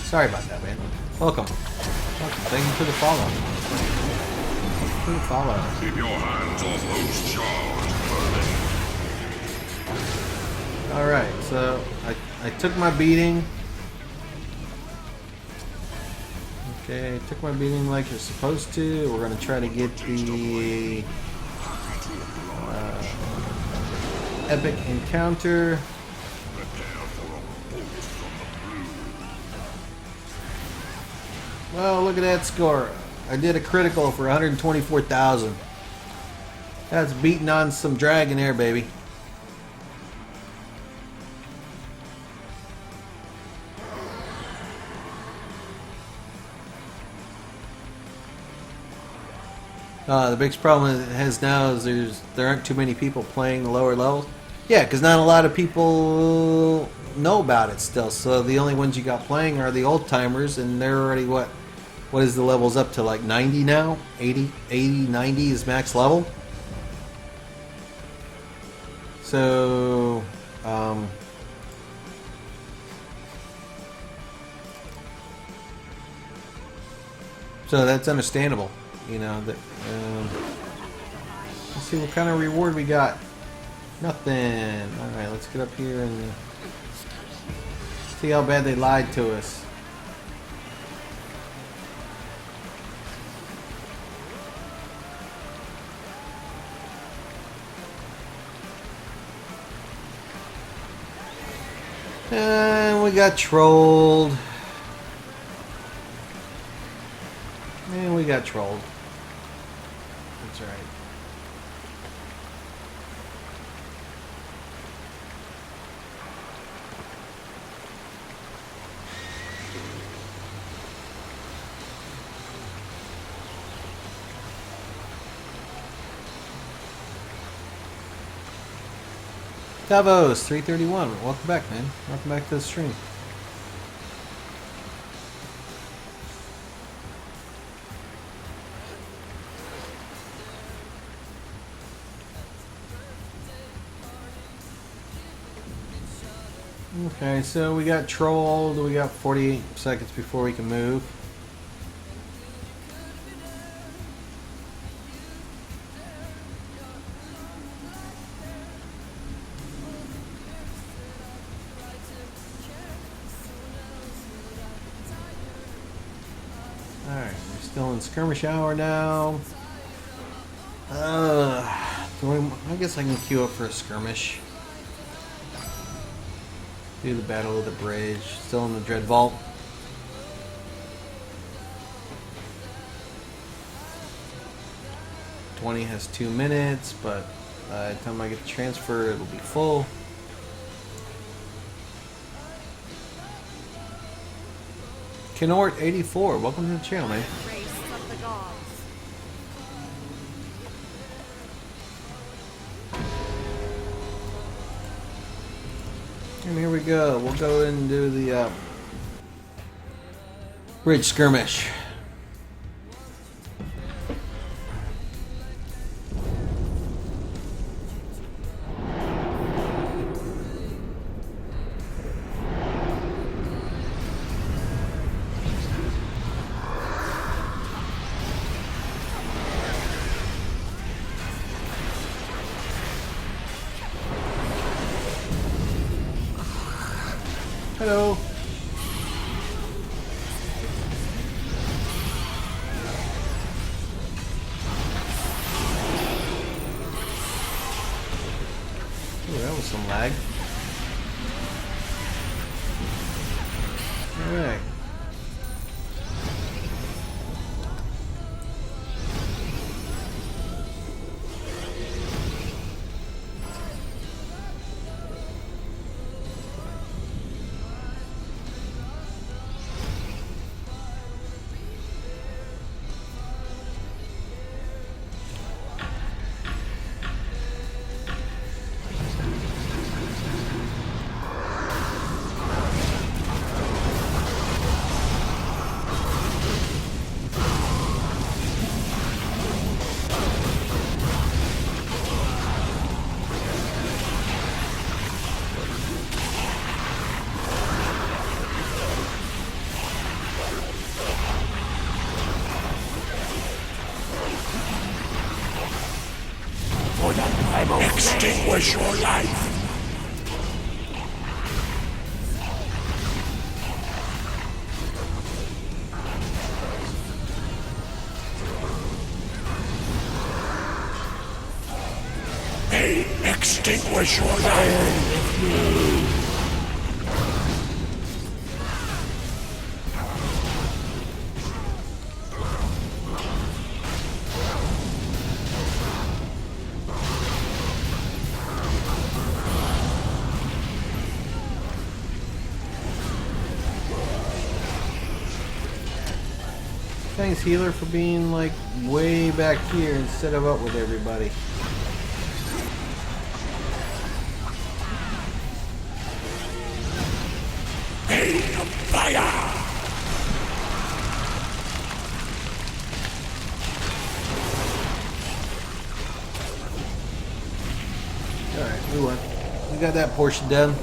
Sorry about that, man. Welcome. Thank you for the follow. Thank you for the follow. Keep your hands off those charged, Alright, so I took my beating. Okay, took my beating like you're supposed to. We're gonna try to get the epic encounter. Well, look at that score. I did a critical for 124,000. That's beating on some dragon air, baby. The biggest problem it has now is there aren't too many people playing the lower levels. Yeah, because not a lot of people know about it still. So the only ones you got playing are the old timers, and they're already what is the levels up to, like 90 now? 80, 90 is max level. So so that's understandable. You know, that. Let's see what kind of reward we got. Nothing. Alright, let's get up here and see how bad they lied to us. And we got trolled. And we got trolled. That's right. Davos 331. Welcome back, man. Welcome back to the stream. Okay, so we got trolled. We got 48 seconds before we can move. Alright, we're still in skirmish hour now. I guess I can queue up for a skirmish. Do the Battle of the Bridge. Still in the Dread Vault. '20 has 2 minutes, but by the time I get the transfer, it'll be full. Kenort 84, welcome to the channel, man. Race of the gods. And here we go. We'll go and do the bridge skirmish. Hello. Ooh, that was some lag. Alright. For the primal extinguish your life. Extinguish your life. Thanks, healer, for being like way back here instead of up with everybody. Fire! Alright, we won. We got that portion done.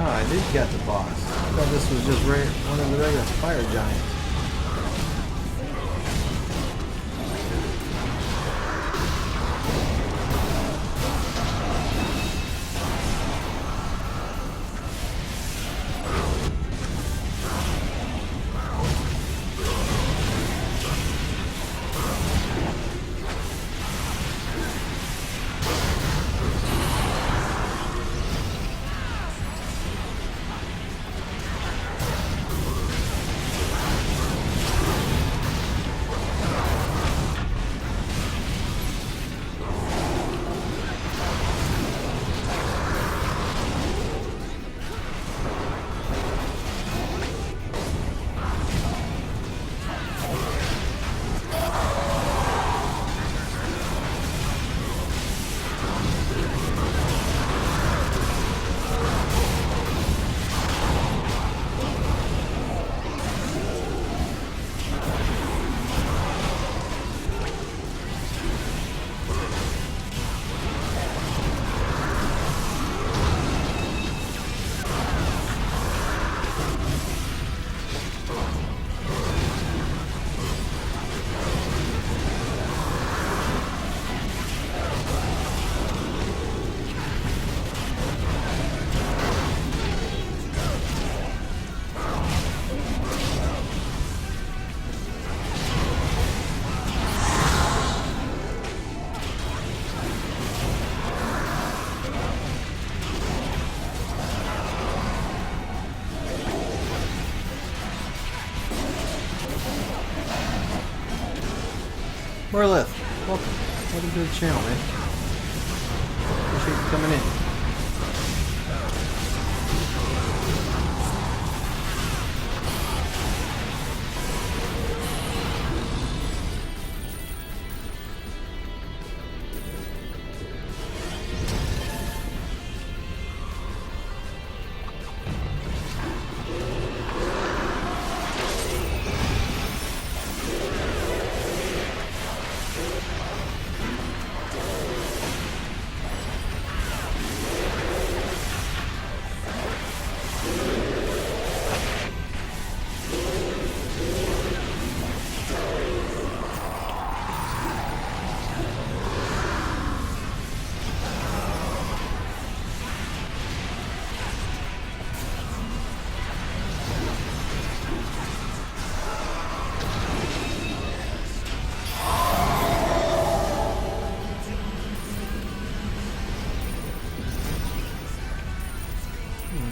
I did get the boss. I thought this was just one of the regular fire giants. Orlith, welcome. Welcome to the channel, man. Appreciate you coming in.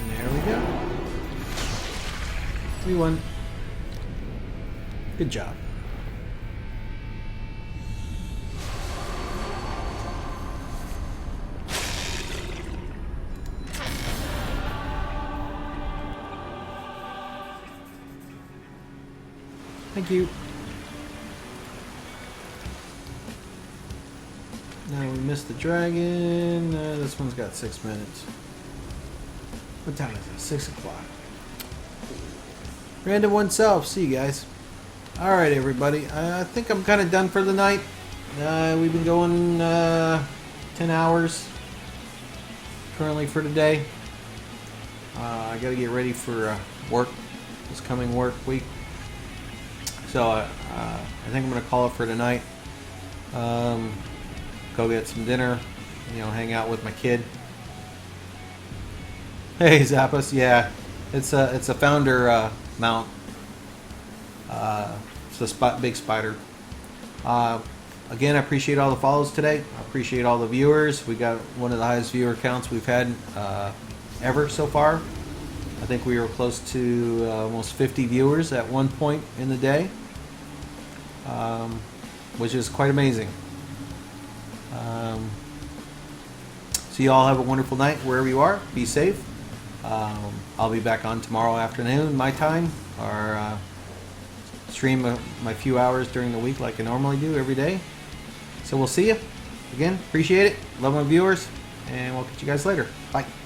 There we go. We won. Good job. Thank you. Now we missed the dragon. This one's got 6 minutes. What time is it? 6 o'clock. Random oneself. See you guys. Alright, everybody. I think I'm kind of done for the night. We've been going 10 hours currently for today. I got to get ready for work, this coming work week. So I think I'm going to call it for tonight. Go get some dinner, you know, hang out with my kid. Hey Zappos, yeah, it's a founder mount. It's a big spider. Again, I appreciate all the follows today. I appreciate all the viewers. We got one of the highest viewer counts we've had ever so far. I think we were close to almost 50 viewers at one point in the day, which is quite amazing. So you all have a wonderful night wherever you are. Be safe. I'll be back on tomorrow afternoon, my time, or stream my few hours during the week like I normally do every day. So we'll see you. Again, appreciate it. Love my viewers, and we'll catch you guys later. Bye.